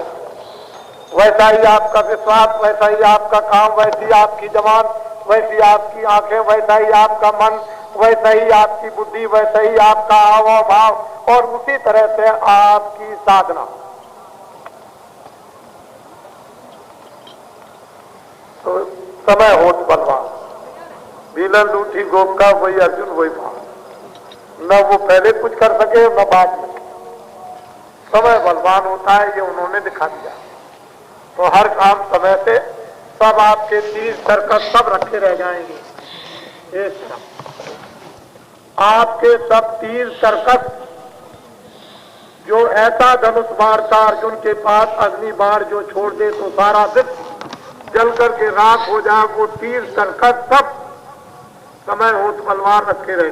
वैसा ही आपका विश्वास, वैसा ही आपका काम, वैसी आपकी जबान, वैसी आपकी आंखें, वैसा ही आपका मन, वैसा ही आपकी बुद्धि, वैसा ही आपका हाव भाव और उसी तरह से आपकी साधना। तो समय होत बलवान, भीलन लूठी गोप का, वही अर्जुन वही भाव। न वो पहले कुछ कर सके न बाद में। समय बलवान होता है, ये उन्होंने दिखा दिया। तो हर काम समय से, सब आपके तीर सर्कस सब रखे रह जाएंगे। एक आपके सब तीर सर्कस, जो ऐसा धनुष बाण था अर्जुन के पास, अग्नि बाण जो छोड़ दे तो सारा विश्व जल करके राख हो जाए, वो तीर सर्कस सब समय होत बलवान रखे रहे।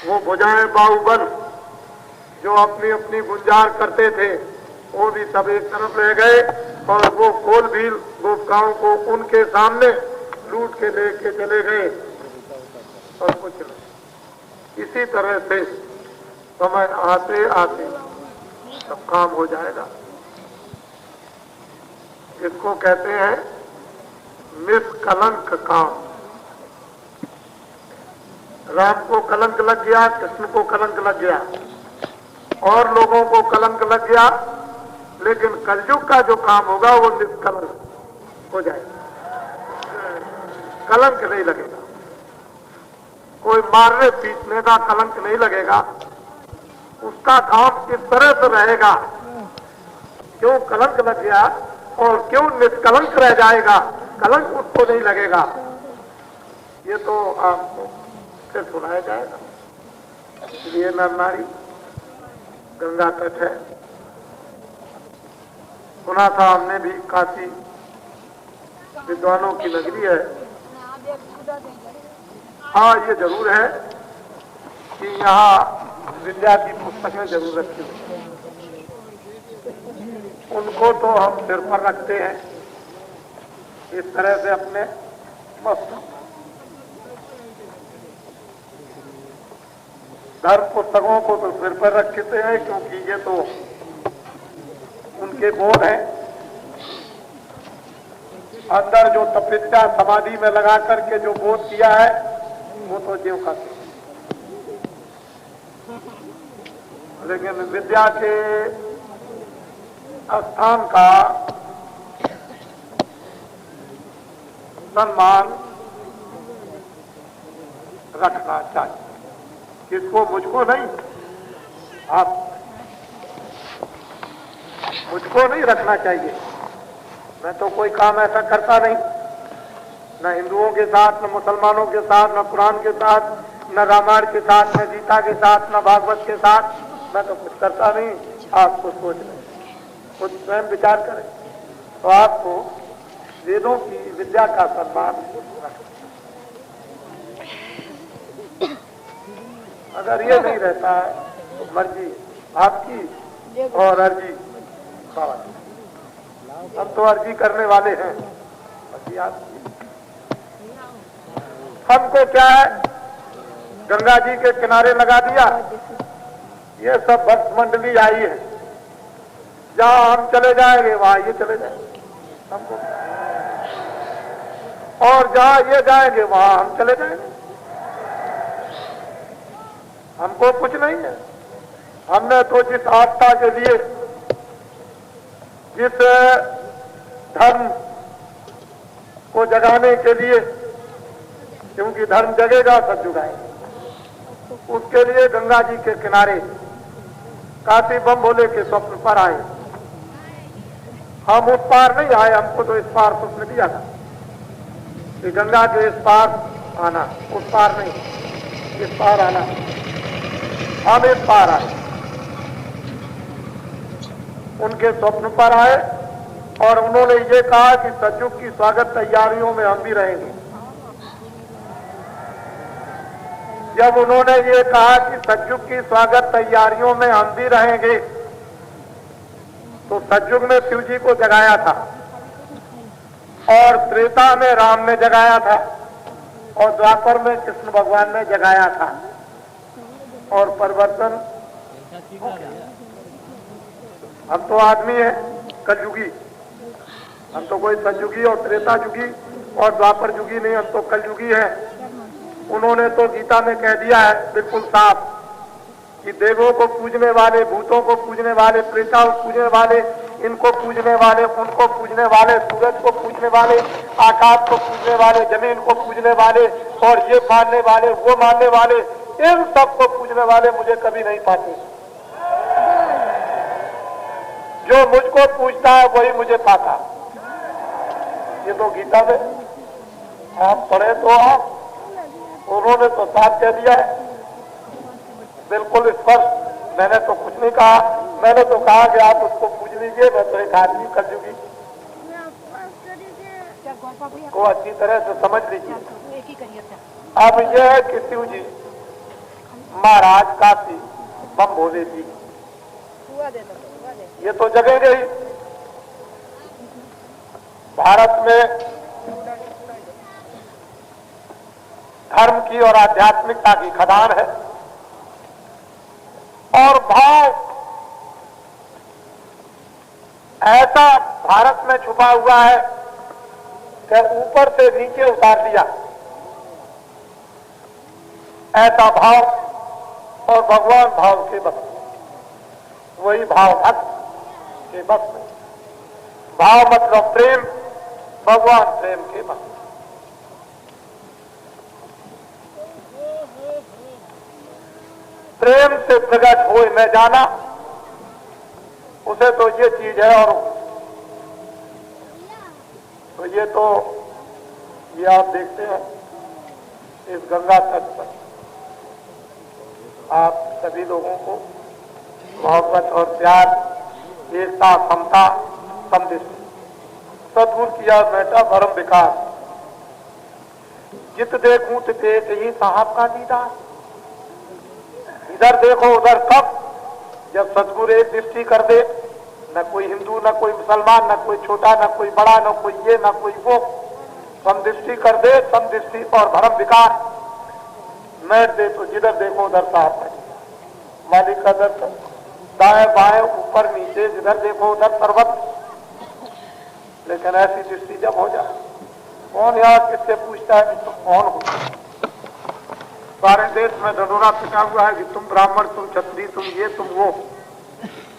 वो भुजाएं बाहुबल जो अपनी अपनी गुंजार करते थे, वो भी सब एक तरफ रह गए और वो खोल भील गोपकाओं को उनके सामने लूट के लेके चले गए और कुछ नहीं। इसी तरह से समय आते आते सब काम हो जाएगा। इसको कहते हैं निष्कलंक काम। राम को कलंक लग गया, कृष्ण को कलंक लग गया और लोगों को कलंक लग गया, लेकिन कलयुग का जो काम होगा वो निष्कलंक हो जाएगा। कलंक नहीं लगेगा, कोई मारने पीटने का कलंक नहीं लगेगा। उसका काम इस तरह से रहेगा, क्यों कलंक लग गया और क्यों निष्कलंक रह जाएगा, कलंक उसको नहीं लगेगा। ये तो आपको फिर सुनाया जाएगा। इसलिए नर नारी गंगा तट है, सुना था हमने भी, काशी विद्वानों की नगरी है। हाँ, ये जरूर है कि यहाँ विद्या की पुस्तकें जरूर रखी हुई, उनको तो हम सिर पर रखते हैं इस तरह से अपने मस्त। धर्म पुस्तकों को तो सिर पर रखते हैं, क्योंकि ये तो उनके बोध हैं। अंदर जो तपस्या समाधि में लगा करके जो बोध किया है, वो तो जीव का। लेकिन विद्या के स्थान का सम्मान रखना चाहिए। किसको? मुझको नहीं, आप मुझको नहीं रखना चाहिए। मैं तो कोई काम ऐसा करता नहीं, न हिंदुओं के साथ, न मुसलमानों के साथ, न कुरान के साथ, न रामायण के साथ, न गीता के साथ, न भागवत के साथ। मैं तो कुछ करता नहीं। आपको सोच लें, खुद स्वयं विचार करें, तो आपको वेदों की विद्या का सम्मान रखना। अगर ये नहीं रहता है तो मर्जी आपकी और अर्जी बाबा। हम तो अर्जी करने वाले हैं, मर्जी आपकी। हमको क्या है, गंगा जी के किनारे लगा दिया, ये सब भक्त मंडली आई है, जहां हम चले जाएंगे वहां ये चले जाएंगे हमको, और जहां ये जाएंगे वहां हम चले जाएंगे। हमको कुछ नहीं है। हमने तो जिस आस्था के लिए, जिस धर्म को जगाने के लिए, क्योंकि धर्म जगेगा सब जुगाएंगे, उसके लिए गंगा जी के किनारे काशी बम भोले के स्वप्न पर आए। हम उस पार नहीं आए, हमको तो इस पार स्वप्न दिया था कि गंगा के इस पार आना, उस पार नहीं, इस पार आना। हम इस पार आए, उनके स्वप्न पर आए और उन्होंने ये कहा कि सतयुग की स्वागत तैयारियों में हम भी रहेंगे। जब उन्होंने ये कहा कि सतयुग की स्वागत तैयारियों में हम भी रहेंगे, तो सतयुग में शिव जी को जगाया था और त्रेता में राम ने जगाया था और द्वापर में कृष्ण भगवान ने जगाया था और परिवर्तन। हम तो आदमी हैं कलयुगी, हम तो कोई सतयुगी और त्रेता युगी और द्वापर युगी नहीं, हम तो कलयुगी हैं। उन्होंने तो गीता में कह दिया है बिल्कुल साफ कि देवों को पूजने वाले, भूतों को पूजने वाले, प्रेताओं को पूजने वाले, इनको पूजने वाले, उनको पूजने वाले, सूरज को पूजने वाले, आकाश को पूजने वाले, जमीन को पूजने वाले और ये मानने वाले, वो मानने वाले, इन सबको पूजने वाले मुझे कभी नहीं पाते। जो मुझको पूजता है वही मुझे पाता। ये तो गीता में आप पढ़े तो आप, उन्होंने तो साफ कह दिया है बिल्कुल स्पष्ट। मैंने तो कुछ नहीं कहा, मैंने तो कहा कि आप उसको पूज लीजिए। मैं तो एक आदमी कलयुगी को अच्छी तरह से समझ लीजिए। अब यह है कि शिव जी महाराज काशी बम भोले जी, ये तो जगेंगे ही। भारत में धर्म की और आध्यात्मिकता की खदान है और भाव ऐसा भारत में छुपा हुआ है कि ऊपर से नीचे उतार दिया ऐसा भाव। और भगवान भाव के बस, वही भाव भक्त के बस में। भाव मतलब प्रेम, भगवान प्रेम के बस। प्रेम से प्रकट हो न जाना, उसे तो ये चीज है। और तो ये आप देखते हैं इस गंगा तट पर आप सभी लोगों को मोहब्बत और प्यार, एकता, समता, समदृष्टि, सद्गुरु किया बेटा परम विकास। जित देखूं तित एक ही साहब का दीदार। इधर देखो उधर कब, जब सदगुरु एक दृष्टि कर दे, न कोई हिंदू, न कोई मुसलमान, न कोई छोटा, न कोई बड़ा, न कोई ये, न कोई वो, समदृष्टि कर दे, समदृष्टि और भरम विकार मैट दे, तो जिधर देखो उधर साफ है। मालिक का दर्शन, दाएं बाएं ऊपर नीचे जिधर देखो उधर पर्वत। लेकिन ऐसी दृष्टि जब हो जाए, कौन यार किससे पूछता है कि तुम कौन हो? सारे देश में ढंढोरा पिटा हुआ है कि तुम ब्राह्मण, तुम क्षत्रिय, तुम ये, तुम वो,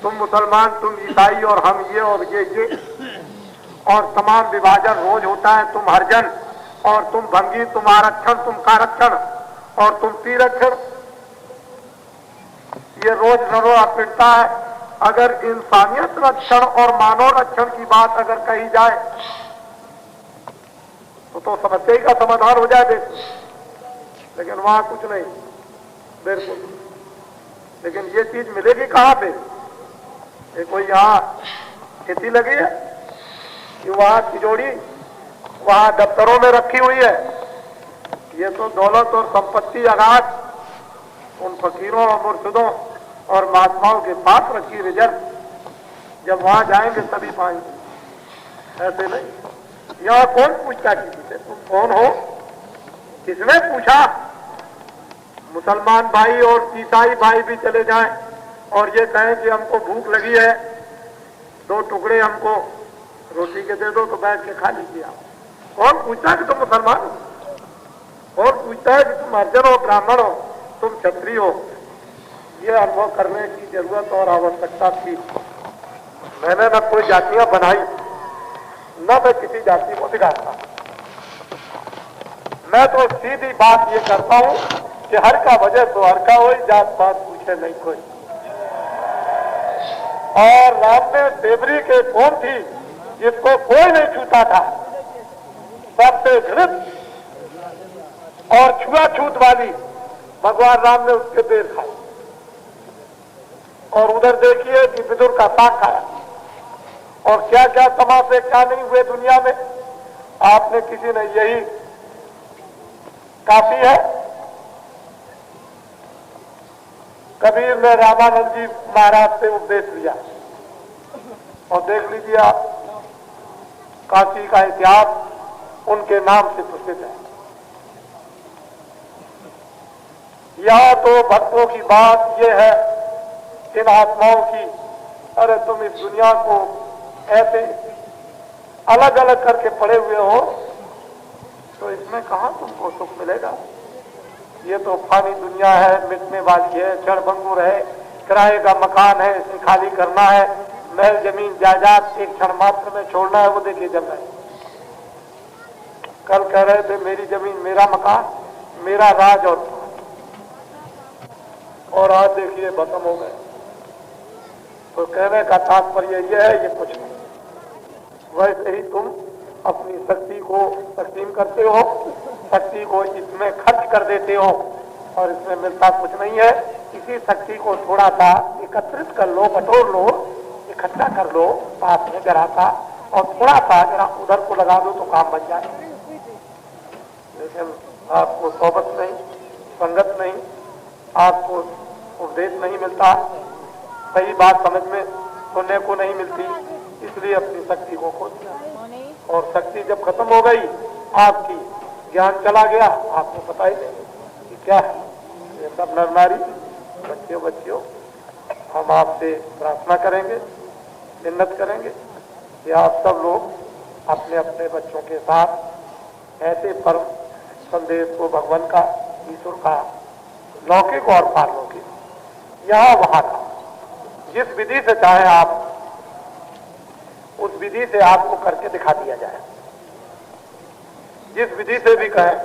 तुम मुसलमान, तुम ईसाई और हम ये और ये और तमाम विभाजन रोज होता है। तुम हरिजन और तुम भंगी, तुम आरक्षण, तुम कारक्षण और तुम तीरक्षण, ये रोज ढंढोरा पिटता है। अगर इंसानियत रक्षण और मानव रक्षण की बात अगर कही जाए तो समस्या का समाधान हो जाए देश में, लेकिन वहां कुछ नहीं, बिल्कुल। लेकिन ये चीज मिलेगी कहां पे? ये कोई यहाँ खेती लगी है कि वहां तिजोरी वहां दफ्तरों में रखी हुई है? ये तो दौलत और संपत्ति अगाध उन फकीरों और मुर्शिदों और महात्माओं के पास रखी रिजर्व। जब वहां जाएंगे तभी पाएंगे, ऐसे नहीं। यहाँ कौन पूछता किसी से तुम कौन हो? किसने पूछा? मुसलमान भाई और ईसाई भाई भी चले जाएं और ये कहें कि हमको भूख लगी है, 2 टुकड़े हमको रोटी के दे दो, तो बैठ के खा लीजिए आप। कौन पूछता है कि तुम मुसलमान हो? कौन पूछता है कि तुम हरिजन हो, ब्राह्मण हो, तुम क्षत्रिय हो? ये अनुभव करने की जरूरत और आवश्यकता थी। मैंने न कोई जातियां बनाई, न मैं किसी जाति को दिखाता। मैं तो सीधी बात ये करता हूं कि हर का वजह तो हर का हो, जात पात पूछे नहीं कोई। और राम में देवरी के कौन थी जिसको कोई नहीं छूता था, सबसे घृत और छुआछूत वाली भगवान राम ने उसके देर खाई। और उधर देखिए कि विदुर का साग खाया और क्या क्या तमाशे क्या नहीं हुए दुनिया में। आपने किसी ने यही काफी है। कबीर ने रामानंद जी महाराज से उपदेश लिया और देख लीजिए आप, काशी का इतिहास उनके नाम से प्रसिद्ध है। यह तो भक्तों की बात यह है, इन आत्माओं की, अरे तुम इस दुनिया को ऐसे अलग अलग करके पड़े हुए हो, तो इसमें कहां तुमको सुख मिलेगा। ये तो फानी दुनिया है, मिटने वाली है, क्षण भंगुर है, किराए का मकान है, इसे खाली करना है, महल जमीन जायदाद एक क्षण मात्र में छोड़ना है। वो देखिए जब है, कल कह रहे थे मेरी जमीन मेरा मकान मेरा राज, और आज देखिए खत्म हो गए। तो कहने का तात्पर्य यह है, ये कुछ नहीं। वैसे ही तुम अपनी शक्ति को तकसीम करते हो, शक्ति को इसमें खर्च कर देते हो, और इसमें मिलता कुछ नहीं है। इसी शक्ति को थोड़ा सा एकत्रित कर लो, बटोर लो, इकट्ठा कर लो पास में जरा सा, और थोड़ा सा जरा उधर को लगा दो तो काम बन जाए। लेकिन आपको सोबत नहीं, संगत नहीं, आपको उपदेश नहीं मिलता, सही बात समझ में सुनने को नहीं मिलती, इसलिए अपनी शक्ति को खो दिया। और शक्ति जब खत्म हो गई आपकी, ज्ञान चला गया, आपको पता ही नहीं कि क्या है। ये सब नर नारी, बच्चियों, हम आपसे प्रार्थना करेंगे, मिन्नत करेंगे कि आप सब लोग अपने अपने बच्चों के साथ ऐसे परम संदेश को, भगवान का, ईश्वर का, लौकिक और पारलौकिक, यहाँ वहां का, जिस विधि से चाहे आप उस विधि से आपको करके दिखा दिया जाए। जिस विधि से भी कहें,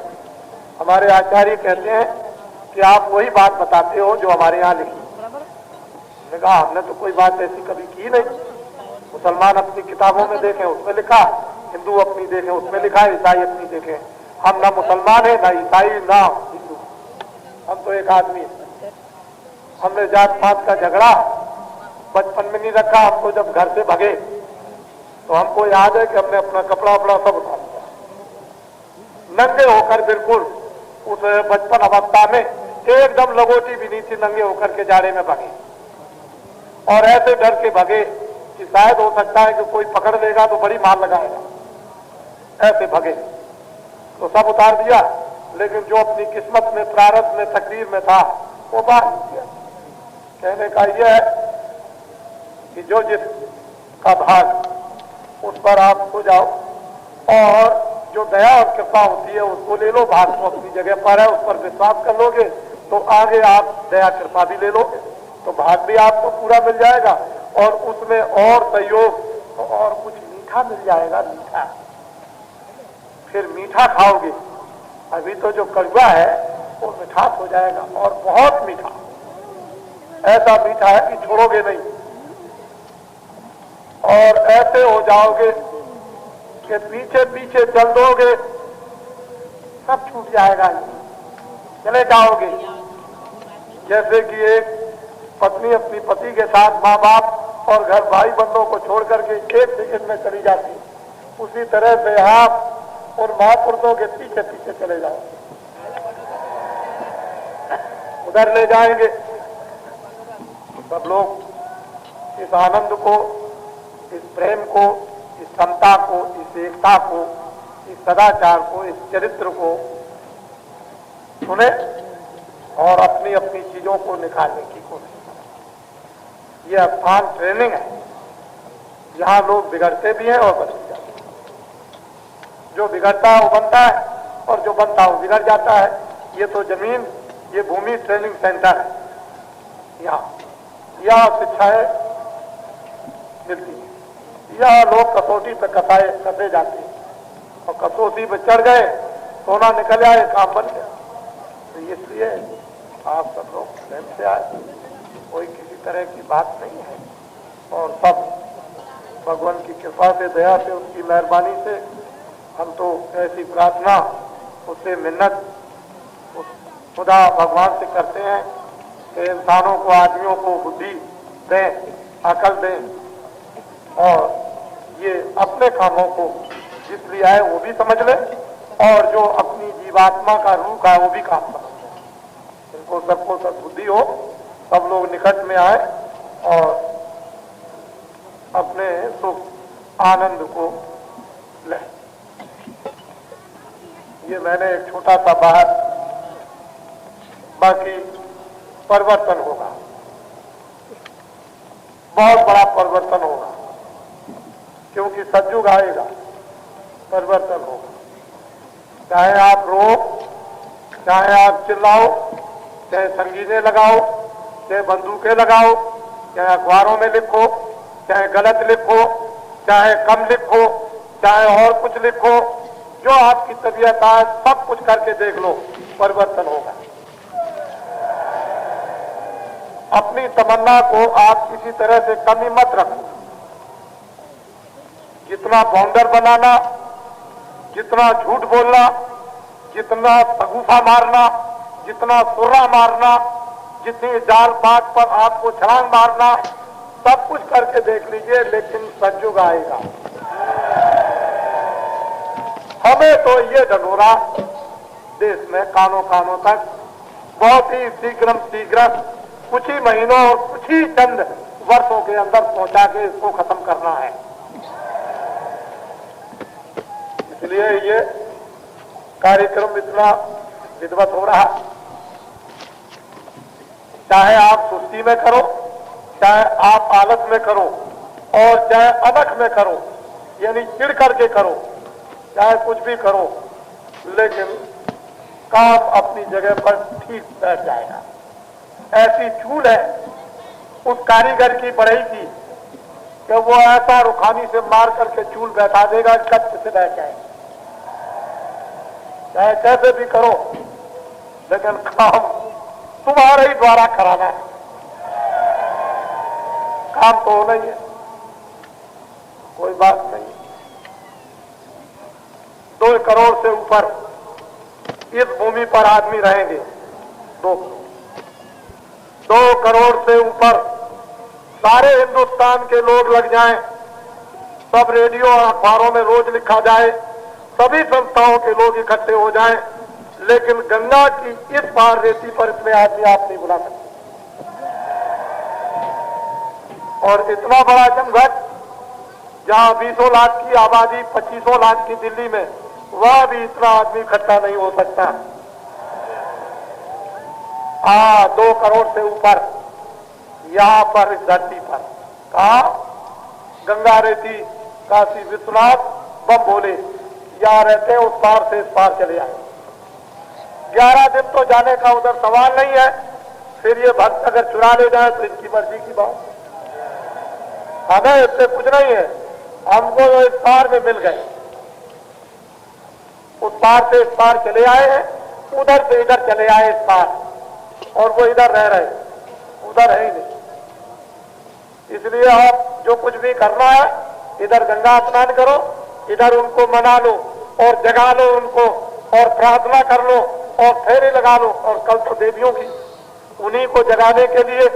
हमारे आचार्य कहते हैं कि आप वही बात बताते हो जो हमारे यहाँ लिखी। मैंने कहा हमने तो कोई बात ऐसी कभी की नहीं। मुसलमान अपनी किताबों में देखें उसमें लिखा, हिंदू अपनी देखें उसमें लिखा, ईसाई अपनी देखें। हम ना मुसलमान है, ना ईसाई, ना हिंदू, हम तो एक आदमी। हमने जात पात का झगड़ा बचपन में नहीं रखा। हम तो जब घर से भगे तो हमको याद है कि हमने अपना कपड़ा वपड़ा सब उतार दिया, नंगे होकर, बिल्कुल उस बचपन अवस्था में एकदम लगोटी भी नहीं थी, नंगे होकर के जाड़े में भगे, और ऐसे डर के भगे कि शायद हो सकता है कि कोई पकड़ लेगा तो बड़ी मार लगाएगा, ऐसे भगे। तो सब उतार दिया, लेकिन जो अपनी किस्मत में, प्रारब्ध में, तकदीर में था वो बात किया। कहने का यह है कि जो जिसका भाग उस पर आप सो जाओ, और जो दया और कृपा होती है उसको ले लो। भाग तो अपनी जगह पर है, उस पर विश्वास कर लोगे तो आगे आप दया कृपा भी ले लोगे, तो भाग भी आपको पूरा मिल जाएगा, और उसमें और सहयोग और कुछ मीठा मिल जाएगा, मीठा। फिर मीठा खाओगे, अभी तो जो कड़वा है वो मिठास हो जाएगा, और बहुत मीठा, ऐसा मीठा है कि छोड़ोगे नहीं। और ऐसे हो जाओगे कि पीछे पीछे चल दोगे, सब छूट जाएगा, चले जाओगे। जैसे कि एक पत्नी अपनी पति के साथ माँ बाप और घर भाई बंधों को छोड़ करके एक सेकंड में चली जाती, उसी तरह से आप उन महापुरुषों के पीछे पीछे चले जाओ, उधर ले जाएंगे। सब लोग इस आनंद को, इस प्रेम को, इस समता को, इस एकता को, इस सदाचार को, इस चरित्र को सुने और अपनी अपनी चीजों को निकालने की कोशिश करें। यह अस्थान ट्रेनिंग है, जहां लोग बिगड़ते भी हैं और बच भी जाते हैं। जो बिगड़ता है वो बनता है, और जो बनता है वो बिगड़ जाता है। ये तो जमीन, ये भूमि ट्रेनिंग सेंटर है। यहाँ शिक्षाएं मिलती है। यह लोग कसौटी पे कसे जाते हैं, और कसौटी पे चढ़ गए, सोना निकल आए, काम बन गया। तो इसलिए आप सब लोग प्रेम से आए, कोई किसी तरह की बात नहीं है, और सब भगवान की कृपा से, दया से, उसकी मेहरबानी से हम तो ऐसी प्रार्थना, उससे मिन्नत उस खुदा भगवान से करते हैं कि इंसानों को, आदमियों को बुद्धि दें, अकल दें, और ये अपने कामों को जिस लिए आए वो भी समझ ले, और जो अपनी जीवात्मा का रूप है वो भी काम समझ ले। इनको सबको सद्बुद्धि हो, सब लोग निकट में आए और अपने सुख आनंद को ये मैंने एक छोटा सा बात, बाकी परिवर्तन होगा, बहुत बड़ा परिवर्तन होगा, क्योंकि सतयुग आएगा, परिवर्तन होगा। चाहे आप रो, चाहे आप चिल्लाओ, चाहे संगीने लगाओ, चाहे बंदूकें लगाओ, चाहे अखबारों में लिखो, चाहे गलत लिखो, चाहे कम लिखो, चाहे और कुछ लिखो, जो आपकी तबीयत है सब कुछ करके देख लो, परिवर्तन होगा। अपनी तमन्ना को आप किसी तरह से कमी मत रखो। जितना बाउंडर बनाना, जितना झूठ बोलना, जितना सगुफा मारना, जितना सुर्रा मारना, जितनी जाल बात पर आपको छलांग मारना, सब कुछ करके देख लीजिए, लेकिन सतयुग आएगा। हमें तो ये ढंढोरा देश में कानों कानों तक बहुत ही शीघ्र कुछ ही महीनों और कुछ ही चंद वर्षों के अंदर पहुंचा के इसको खत्म करना है। इसलिए ये कार्यक्रम इतना विधिवत हो रहा। चाहे आप सुस्ती में करो, चाहे आप आलस में करो, और चाहे अनख में करो, यानी चिढ़ करके करो, चाहे कुछ भी करो, लेकिन काम अपनी जगह पर ठीक बैठ जाएगा। ऐसी चूल है उस कारीगर की बढ़ई की कि वो ऐसा रुखानी से मार करके चूल बैठा देगा, कच्च से बैठ जाएगा। चाहे कैसे भी करो, लेकिन काम तुम्हारे ही द्वारा कराना है। काम तो होना ही है, कोई बात नहीं। 2 करोड़ से ऊपर इस भूमि पर आदमी रहेंगे। 2 करोड़ से ऊपर सारे हिंदुस्तान के लोग लग जाएं, सब रेडियो और अखबारों में रोज लिखा जाए, सभी संस्थाओं के लोग इकट्ठे हो जाएं, लेकिन गंगा की इस पार रेती पर इतने आदमी आप नहीं बुला सकते। और इतना बड़ा जमघट जहां 20 लाख की आबादी 25 लाख की दिल्ली में, वहां भी इतना आदमी इकट्ठा नहीं हो सकता। 2 करोड़ से ऊपर यहां पर इस धरती पर कहा गंगा रेती काशी विश्वनाथ बम भोले यहाँ रहते हैं, उस पार से इस पार चले आए। 11 दिन तो जाने का उधर सवाल नहीं है, फिर ये भक्त अगर चुरा ले जाए तो इनकी मर्जी की बात। हमें इससे कुछ नहीं है, हमको तो इस पार में मिल गए, उस पार से इस पार चले आए हैं, उधर से इधर चले आए इस पार, और वो इधर रह रहे, उधर है ही नहीं। इसलिए आप जो कुछ भी करना है, इधर गंगा स्नान करो, इधर उनको मना लो और जगा लो उनको, और प्रार्थना कर लो और फेरे लगा लो। और कल तो देवियों की, उन्हीं को जगाने के लिए,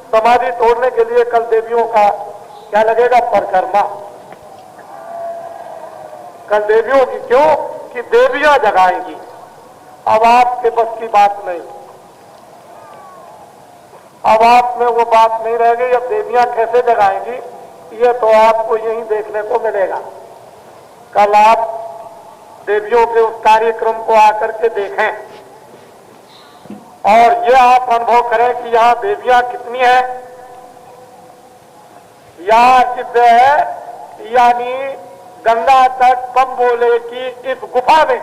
समाधि तोड़ने के लिए कल देवियों का क्या लगेगा, परिक्रमा। कल देवियों की, क्यों कि देवियां जगाएंगी। अब आपके बस की बात नहीं, अब आप में वो बात नहीं रह गई। अब देवियां कैसे जगाएंगी, ये तो आपको यही देखने को मिलेगा। कल आप देवियों के उस कार्यक्रम को आकर के देखें और ये आप अनुभव करें कि यहाँ देवियां कितनी है। यहाँ कितने है, यानी गंगा तट बम भोले की इस गुफा में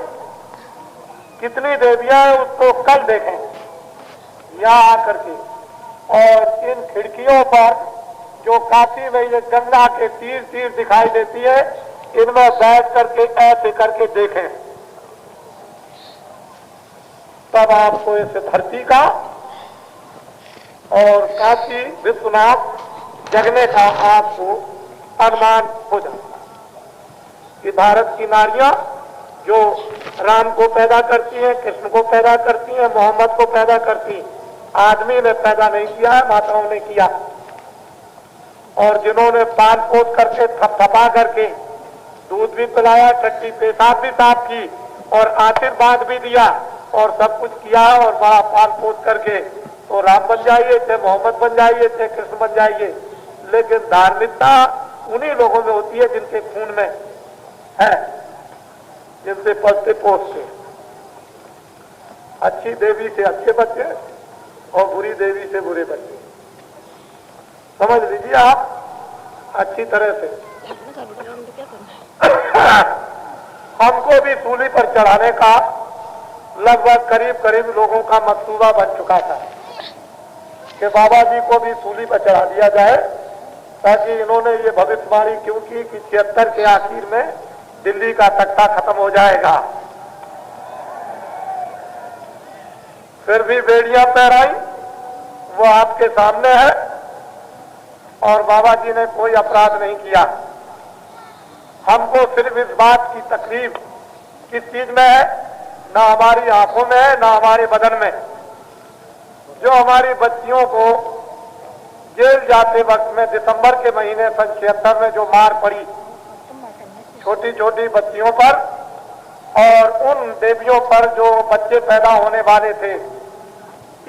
कितनी देवियां हैं, उसको कल देखें यहाँ आकर के। और इन खिड़कियों पर जो काशी में ये गंगा के तीर तीर दिखाई देती है, इनमें बैठ करके ऐसे करके देखें, तब आपको इस धरती का और काशी विश्वनाथ जगने का आपको अनुमान हो जाता कि भारत की नारियां जो राम को पैदा करती हैं, कृष्ण को पैदा करती हैं, मोहम्मद को पैदा करती हैं, आदमी ने पैदा नहीं किया है, माताओं ने किया। और जिन्होंने पान पोस करके थपथपा करके दूध भी पिलाया, टट्टी पेशाब भी साफ की और आशीर्वाद भी दिया और सब कुछ किया और बड़ा पान पोस करके, तो राम बन जाइए, चाहे मोहम्मद बन जाइए, चाहे कृष्ण बन जाइए। लेकिन धार्मिकता उन्हीं लोगों में होती है जिनके खून में है, जिनसे पलते पोसते। अच्छी देवी से अच्छे बच्चे और बुरी देवी से बुरे बच्चे। समझ लीजिए आप अच्छी तरह से। हमको भी सूली पर चढ़ाने का लगभग करीब करीब लोगों का मंसूबा बन चुका था कि बाबा जी को भी सूली पर चढ़ा दिया जाए, ताकि इन्होंने ये भविष्यवाणी क्यों की कि 76 के आखिर में दिल्ली का तख्ता खत्म हो जाएगा। फिर भी बेड़ियां पैराई, वो आपके सामने है और बाबा जी ने कोई अपराध नहीं किया। हमको सिर्फ इस बात की तकलीफ किस चीज में है, ना हमारी आंखों में है ना हमारे बदन में। जो हमारी बच्चियों को जेल जाते वक्त में दिसंबर के महीने सन 76 में जो मार पड़ी छोटी छोटी बच्चियों पर और उन देवियों पर जो बच्चे पैदा होने वाले थे,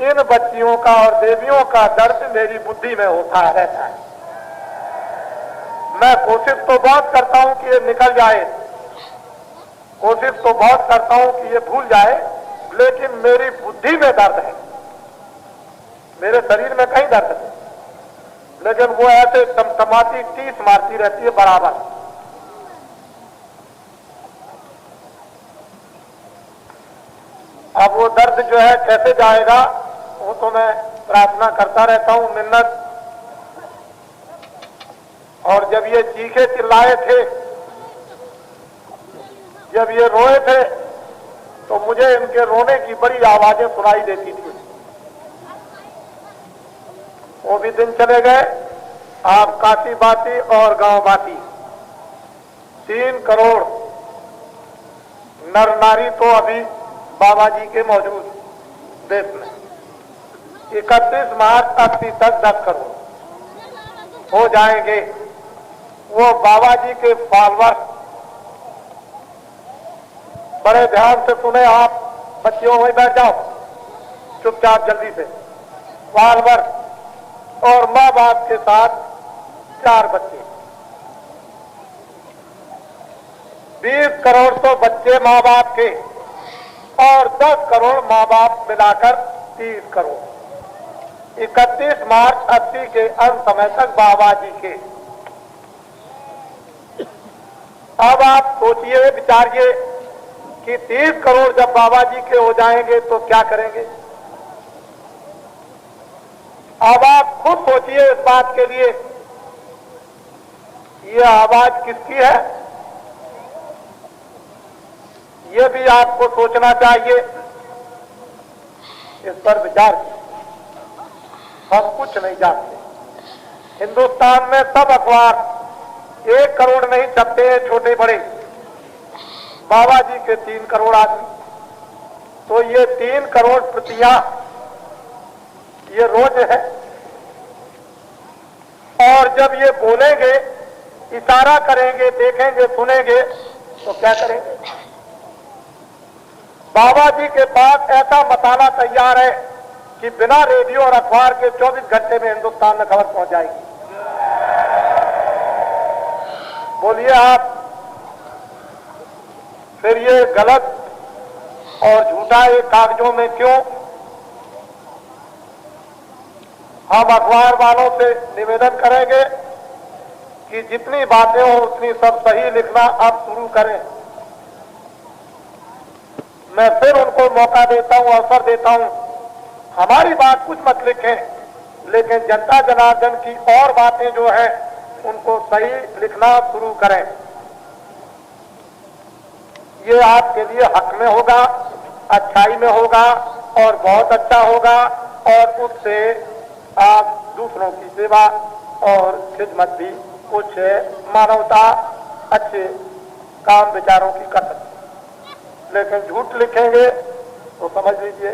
इन बच्चियों का और देवियों का दर्द मेरी बुद्धि में होता रहता है। मैं कोशिश तो बहुत करता हूं कि ये निकल जाए, कोशिश तो बहुत करता हूं कि ये भूल जाए, लेकिन मेरी बुद्धि में दर्द है, मेरे शरीर में कहीं दर्द है, लेकिन वो ऐसे टमटमाती टीस मारती रहती है बराबर। अब वो दर्द जो है कैसे जाएगा, वो तो मैं प्रार्थना करता रहता हूं, मिन्नत। और जब ये चीखे चिल्लाए थे, जब ये रोए थे, तो मुझे इनके रोने की बड़ी आवाजें सुनाई देती थी। वो भी दिन चले गए। आप काशी बाती और गांव बाती 3 करोड़ नर नारी तो अभी बाबा जी के मौजूद देश में। 31 मार्च 80 तक 10 करोड़ हो जाएंगे। वो बाबा जी के फॉलोअर, बड़े ध्यान से सुने आप, बच्चियों वहीं बैठ जाओ चुपचाप जल्दी से। फॉलोअर और माँ बाप के साथ 4 बच्चे, 20 करोड़ तो बच्चे माँ बाप के और 10 करोड़ माँ बाप मिलाकर 30 करोड़। 31 मार्च 80 के अंत समय तक बाबा जी के। अब आप सोचिए, विचारिए कि 30 करोड़ जब बाबा जी के हो जाएंगे तो क्या करेंगे। अब आप खुद सोचिए इस बात के लिए, ये आवाज किसकी है, ये भी आपको सोचना चाहिए, इस पर विचार कीजिए। हम कुछ नहीं जानते। हिंदुस्तान में सब अखबार 1 करोड़ नहीं छपते हैं, छोटे बड़े। बाबा जी के 3 करोड़ आदमी, तो ये 3 करोड़ प्रतियां ये रोज है। और जब ये बोलेंगे, इशारा करेंगे, देखेंगे, सुनेंगे, तो क्या करेंगे। बाबा जी के पास ऐसा मसाला तैयार है कि बिना रेडियो और अखबार के 24 घंटे में हिंदुस्तान में खबर पहुंच जाएगी। बोलिए आप, फिर ये गलत और झूठा ये कागजों में क्यों। हम अखबार वालों से निवेदन करेंगे कि जितनी बातें हो उतनी सब सही लिखना अब शुरू करें। मैं फिर उनको मौका देता हूं, अवसर देता हूं, हमारी बात कुछ मत लिखें, लेकिन जनता जनार्दन की और बातें जो हैं उनको सही लिखना शुरू करें। ये आपके लिए हक में होगा, अच्छाई में होगा और बहुत अच्छा होगा, और उससे आप दूसरों की सेवा और खिदमत भी, कुछ मानवता, अच्छे काम विचारों की कर सकते। लेकिन झूठ लिखेंगे तो समझ लीजिए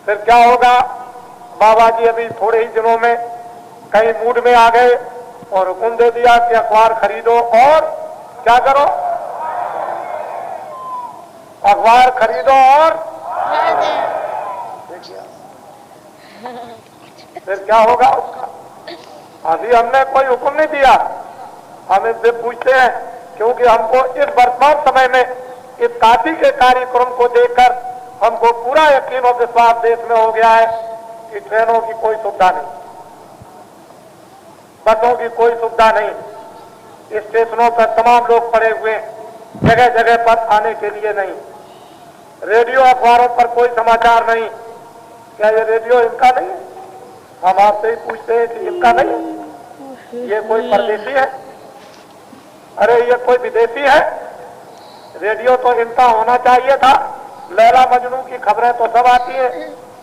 फिर क्या होगा। बाबा जी अभी थोड़े ही दिनों में कहीं मूड में आ गए और हुक्म दे दिया कि अखबार खरीदो और क्या करो, अखबार खरीदो और देखिए फिर क्या होगा उसका। अभी हमने कोई हुक्म नहीं दिया, हम इनसे पूछते हैं, क्योंकि हमको इस वर्तमान समय में इस काशी के कार्यक्रम को देखकर हमको पूरा यकीन और विश्वास देश में हो गया है कि ट्रेनों की कोई सुविधा नहीं, बसों की कोई सुविधा नहीं, स्टेशनों पर तमाम लोग पड़े हुए, जगह जगह पर आने के लिए नहीं, रेडियो अखबारों पर कोई समाचार नहीं। क्या ये रेडियो इनका नहीं है? हम आपसे ही पूछते हैं कि इनका नहीं है? ये कोई परदेशी है? अरे ये कोई विदेशी है? रेडियो तो इनका होना चाहिए था। लैला मजनू की खबरें तो सब आती हैं,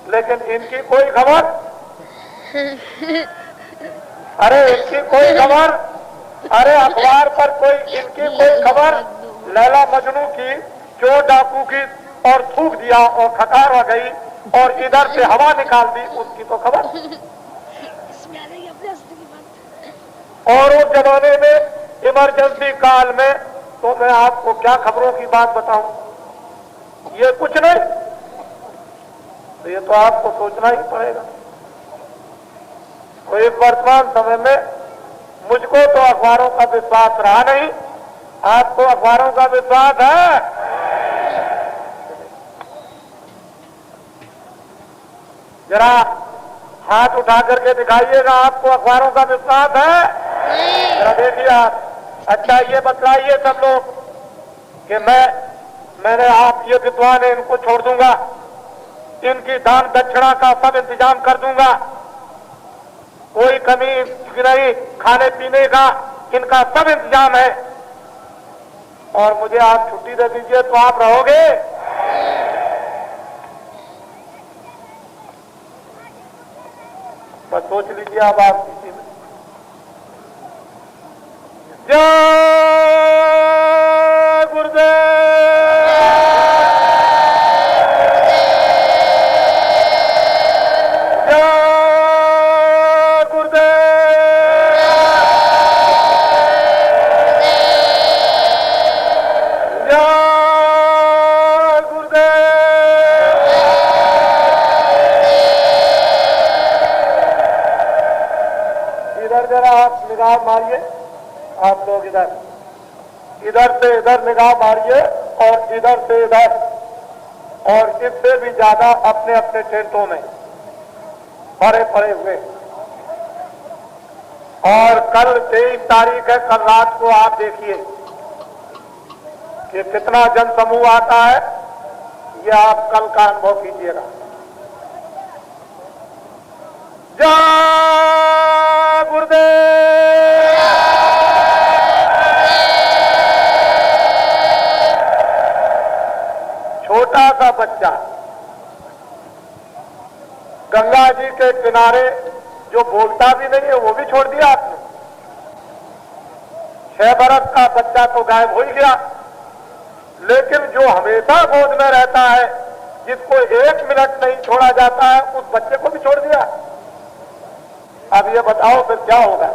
लेकिन इनकी कोई खबर, अरे इनकी कोई खबर, अरे अखबार पर कोई इनकी कोई खबर, लैला मजनू की चोर डाकू की और थूक दिया और खकार हो गई और इधर से हवा निकाल दी, उसकी तो खबर। और उस जमाने में इमरजेंसी काल में तो मैं आपको क्या खबरों की बात बताऊं, ये कुछ नहीं। तो ये तो आपको सोचना ही पड़ेगा। तो इस वर्तमान समय में मुझको तो अखबारों का विश्वास रहा नहीं। आपको अखबारों का विश्वास है? जरा हाथ उठा करके दिखाइएगा, आपको अखबारों का विश्वास है? जरा देखिए आप। अच्छा ये बतलाइए सब लोग कि मैंने आप ये विद्वान है, इनको छोड़ दूंगा, इनकी दान दक्षिणा का सब इंतजाम कर दूंगा, कोई कमी नहीं, खाने पीने का इनका सब इंतजाम है, और मुझे आप छुट्टी दे दीजिए तो आप रहोगे? बस सोच लीजिए अब आप किसी में। जय गुरुदेव, जय गुरुदेव, जय गुरुदेव। इधर जरा आप निगाह मारिए, आप लोग इधर से इधर निगाह मारिए और इधर से इधर, और इससे भी ज्यादा अपने अपने टेंटों में भरे पड़े हुए। और कल 23 तारीख है, कल रात को आप देखिए कि कितना जनसमूह आता है, ये आप कल का अनुभव कीजिएगा। जय गुरुदेव। छोटा सा बच्चा गंगा जी के किनारे जो बोलता भी नहीं है वो भी छोड़ दिया आपने। 6 बरस का बच्चा तो गायब हो ही गया, लेकिन जो हमेशा गोद में रहता है, जिसको 1 मिनट नहीं छोड़ा जाता है, उस बच्चे को भी छोड़ दिया। अब ये बताओ फिर क्या होगा?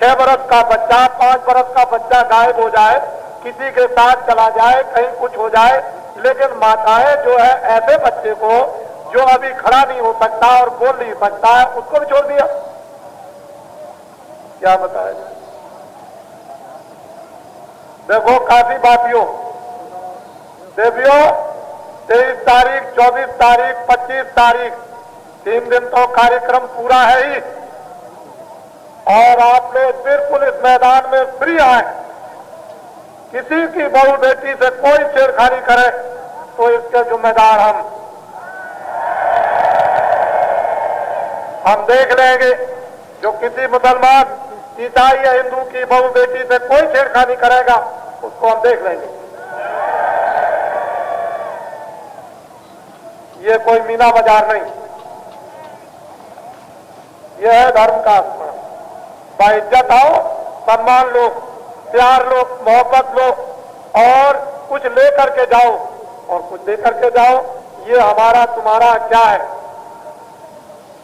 6 बरस का बच्चा, 5 बरस का बच्चा गायब हो जाए, किसी के साथ चला जाए, कहीं कुछ हो जाए, लेकिन माताएं जो है ऐसे बच्चे को जो अभी खड़ा नहीं हो सकता और बोल नहीं सकता है, उसको भी छोड़ दिया। क्या बताया जाए? देखो काफी बातियों देवियों, 23 तारीख, 24 तारीख, 25 तारीख, 3 दिन तो कार्यक्रम पूरा है ही, और आप लोग बिल्कुल इस मैदान में फ्री आए। किसी की बहू बेटी से कोई छेड़खानी करे तो इसके जिम्मेदार हम देख लेंगे। जो किसी मुसलमान, ईसाई या हिंदू की बहू बेटी से कोई छेड़खानी करेगा उसको हम देख लेंगे। ये कोई मीना बाजार नहीं, यह है धर्म का आसमान। बाइज्जत आओ, सम्मान लो, प्यार लो, मोहब्बत लो, और कुछ लेकर के जाओ और कुछ दे करके जाओ। ये हमारा तुम्हारा क्या है,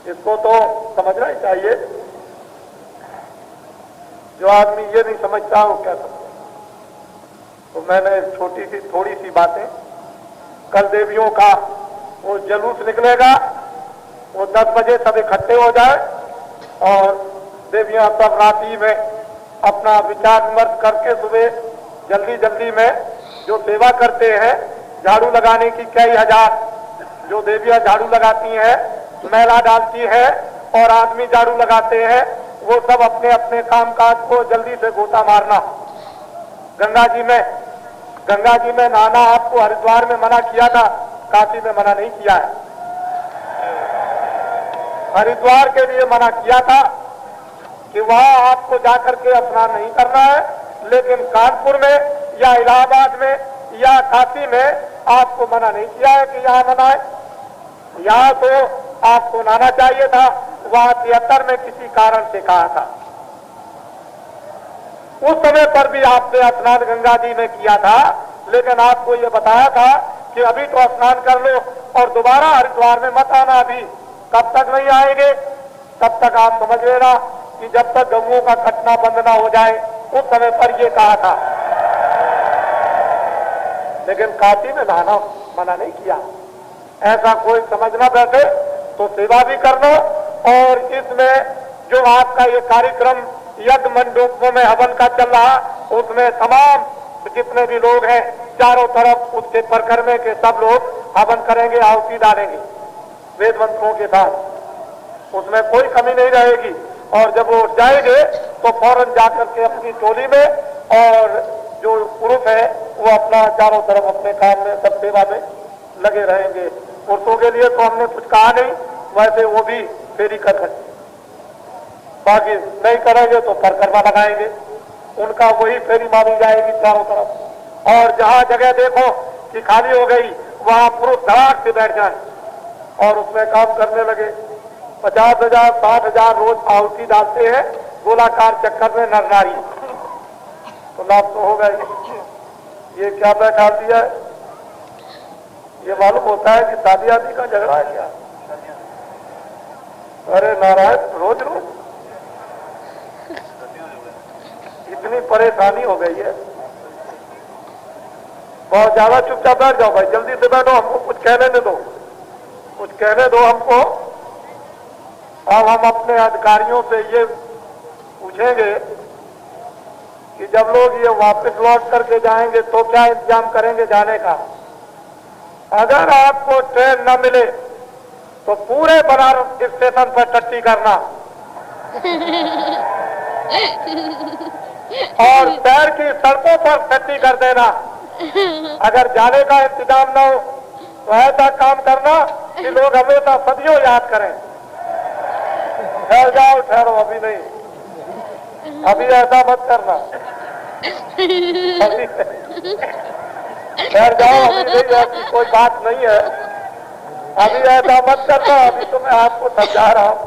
इसको तो समझना ही चाहिए। जो आदमी ये नहीं समझता वो क्या समझे। तो मैंने छोटी सी थोड़ी सी बातें, कल देवियों का वो जुलूस निकलेगा, वो 10 बजे सब इकट्ठे हो जाए और देवियां सब रात्रि में अपना विचार विमर्श करके सुबह जल्दी जल्दी में जो सेवा करते हैं, झाड़ू लगाने की कई हजार जो देवियां झाड़ू लगाती हैं, मैला डालती हैं और आदमी झाड़ू लगाते हैं, वो सब अपने अपने कामकाज को जल्दी से गोता मारना। गंगा जी में नहाना आपको हरिद्वार में मना किया था, काशी में मना नहीं किया है। हरिद्वार के लिए मना किया था कि वहां आपको जाकर के स्नान नहीं करना है, लेकिन कानपुर में या इलाहाबाद में या काशी में आपको मना नहीं किया है कि यहां नहाए। यहां तो आपको नहाना चाहिए था, वहां 73 में किसी कारण से कहा था। उस समय पर भी आपने स्नान गंगा जी में किया था, लेकिन आपको ये बताया था कि अभी तो स्नान कर लो और दोबारा हरिद्वार में मत आना। अभी कब तक नहीं आएंगे? तब तक आप समझ लेना कि जब तक गऊओं का कटना बंद ना हो जाए, उस समय पर ये कहा था। लेकिन काशी में नहाना मना नहीं किया। ऐसा कोई समझ ना बैठे तो सेवा भी करना। और इसमें जो आपका ये कार्यक्रम यज्ञ मंडपों में हवन का चल रहा, उसमें तमाम जितने भी लोग हैं चारों तरफ उसके परिक्रमा के सब लोग हवन करेंगे, आहुति डालेंगे वेद मंत्रों के साथ। उसमें कोई कमी नहीं रहेगी। और जब वो उठ जाएंगे तो फौरन जाकर के अपनी टोली में, और जो पुरुष है वो अपना चारों तरफ अपने काम में सब सेवा में लगे रहेंगे। पुरुषों के लिए तो हमने कुछ कहा नहीं, वैसे वो भी फेरी कर सकते, बाकी नहीं करेंगे तो परिक्रमा लगाएंगे, उनका वही फेरी मानी जाएगी चारों तरफ। और जहां जगह देखो कि खाली हो गई, वहां पुरुष धड़ाक से बैठ जाए और उसमें काम करने लगे। 50,000 60,000 रोज आहुति डालते हैं गोलाकार चक्कर में नर नारी, तो लाभ तो होगा ही। ये क्या बैठा दिया है? ये मालूम होता है कि शादी आदि का झगड़ा है क्या? अरे नारायण, रोज रोज इतनी परेशानी हो गई है, बहुत ज्यादा। चुपचाप बैठ जाओ भाई, जल्दी से बैठो, हमको कुछ कहने दे दो, कुछ कहने दो हमको। अब हम अपने अधिकारियों से ये पूछेंगे कि जब लोग ये वापस लौट करके जाएंगे तो क्या इंतजाम करेंगे जाने का। अगर आपको ट्रेन न मिले तो पूरे बनारस स्टेशन पर टट्टी करना और शहर की सड़कों पर टट्टी कर देना। अगर जाने का इंतजाम न हो तो ऐसा काम करना कि लोग हमेशा सदियों याद करें। ठहर जाओ, ठहरो, अभी नहीं, अभी ऐसा मत करना, अभी ठहर जाओ, अभी नहीं, ऐसी कोई बात नहीं है, अभी ऐसा मत करना, अभी तो मैं आपको समझा रहा हूँ।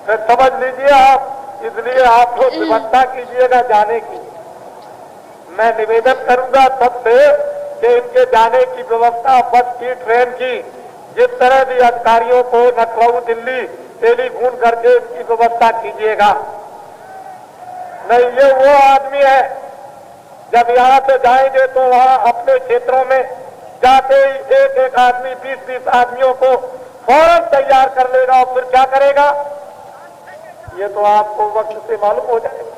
फिर समझ लीजिए आप, इसलिए आप लोग व्यवस्था कीजिएगा जाने की। मैं निवेदन करूंगा सबसे कि इनके जाने की व्यवस्था, बस की, ट्रेन की, जिस तरह भी अधिकारियों को लखनऊ दिल्ली टेलीफोन करके इसकी व्यवस्था कीजिएगा। नहीं, ये वो आदमी है जब यहाँ से जाएंगे तो वहाँ अपने क्षेत्रों में जाते ही एक एक आदमी 20-20 आदमियों को फौरन तैयार कर लेगा और फिर क्या करेगा, ये तो आपको वक्त से मालूम हो जाएगा।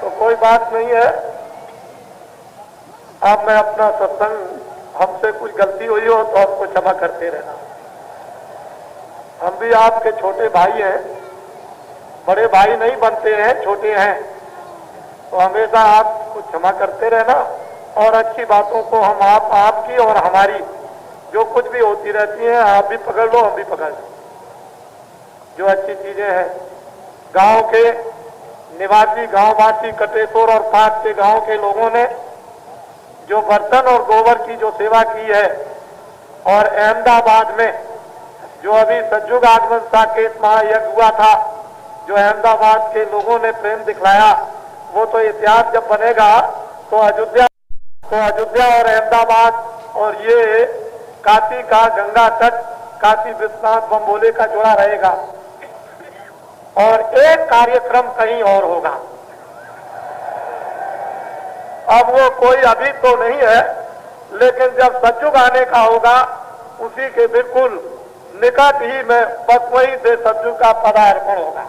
तो कोई बात नहीं है। अब मैं अपना सत्संग, हमसे कुछ गलती हुई हो तो हमको क्षमा करते रहना। हम भी आपके छोटे भाई हैं, बड़े भाई नहीं बनते हैं, छोटे हैं, तो हमेशा आपको क्षमा करते रहना। और अच्छी बातों को हम आपकी और हमारी जो कुछ भी होती रहती हैं, आप भी पकड़ लो, हम भी पकड़ लो। जो अच्छी चीजें हैं, गांव के निवासी, गांववासी, कटेश्वर और पास के गांव के लोगों ने जो बर्तन और गोबर की जो सेवा की है, और अहमदाबाद में जो अभी सज्जुग आगमन साकेत महायज्ञ हुआ था, जो अहमदाबाद के लोगों ने प्रेम दिखलाया, वो तो इतिहास जब बनेगा तो अयोध्या और अहमदाबाद और ये काशी का गंगा तट, काशी विश्वनाथ बम्बोले का जुड़ा रहेगा। और एक कार्यक्रम कहीं और होगा। अब वो कोई अभी तो नहीं है, लेकिन जब सज्जुग आने का होगा उसी के बिल्कुल निकट ही में बस वहीं से सज्जुग का पदार्पण होगा।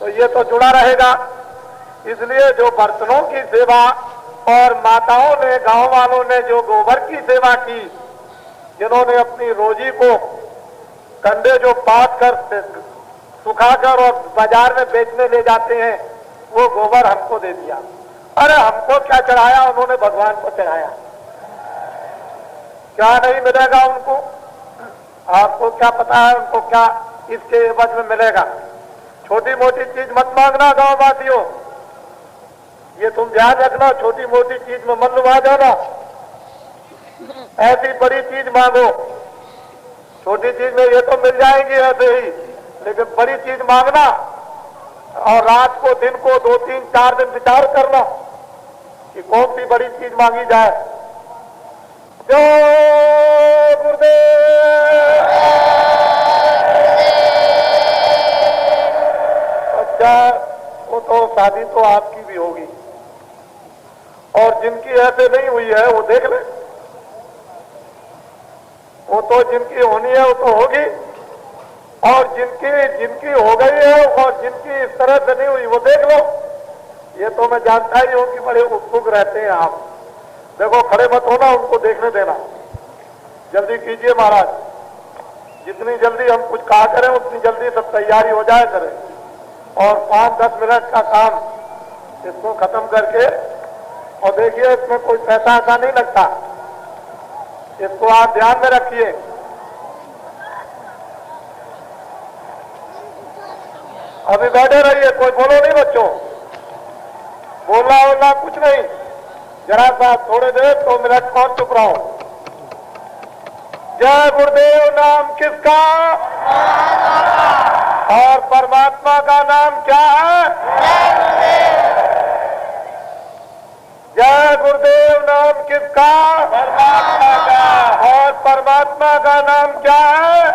तो ये तो जुड़ा रहेगा। इसलिए जो बर्तनों की सेवा और माताओं ने, गांव वालों ने जो गोबर की सेवा की, जिन्होंने अपनी रोजी को कंडे जो पात कर सुखाकर और बाजार में बेचने ले जाते हैं, वो गोबर हमको दे दिया। अरे हमको क्या चढ़ाया, उन्होंने भगवान को चढ़ाया। क्या नहीं मिलेगा उनको? आपको क्या पता है उनको क्या इसके एवज में मिलेगा? छोटी मोटी चीज मत मांगना गांव वासियों, ये तुम ध्यान रखना। छोटी मोटी चीज में मन लुभा जाना, ऐसी बड़ी चीज मांगो। छोटी चीज में ये तो मिल जाएंगी ऐसे ही, लेकिन बड़ी चीज मांगना और रात को, दिन को 2, 3, 4 दिन विचार करना कि कौन सी बड़ी चीज मांगी जाए। जो गुरुदेव। अच्छा, वो तो शादी तो आपकी भी होगी, और जिनकी ऐसे नहीं हुई है वो देख ले। वो तो जिनकी होनी है वो तो होगी, और जिनकी हो गई है और जिनकी इस तरह से नहीं हुई वो देख लो। ये तो मैं जानता ही हूं कि बड़े उत्सुक रहते हैं आप। देखो, खड़े मत होना, उनको देखने देना। जल्दी कीजिए महाराज, जितनी जल्दी हम कुछ कहा करें उतनी जल्दी सब तैयारी हो जाए करें, और 5-10 मिनट का काम इसको खत्म करके। और देखिए, इसमें कोई पैसा ऐसा नहीं लगता, इसको आप ध्यान में रखिए। अभी बैठे रहिए, कोई बोलो नहीं बच्चों, बोलना कुछ नहीं। जरा सा थोड़े देर 2 मिनट और चुप रहो। जय गुरुदेव नाम किसका? और परमात्मा का नाम क्या है? जय गुरुदेव नाम किसका? परमात्मा का। और परमात्मा का नाम क्या है?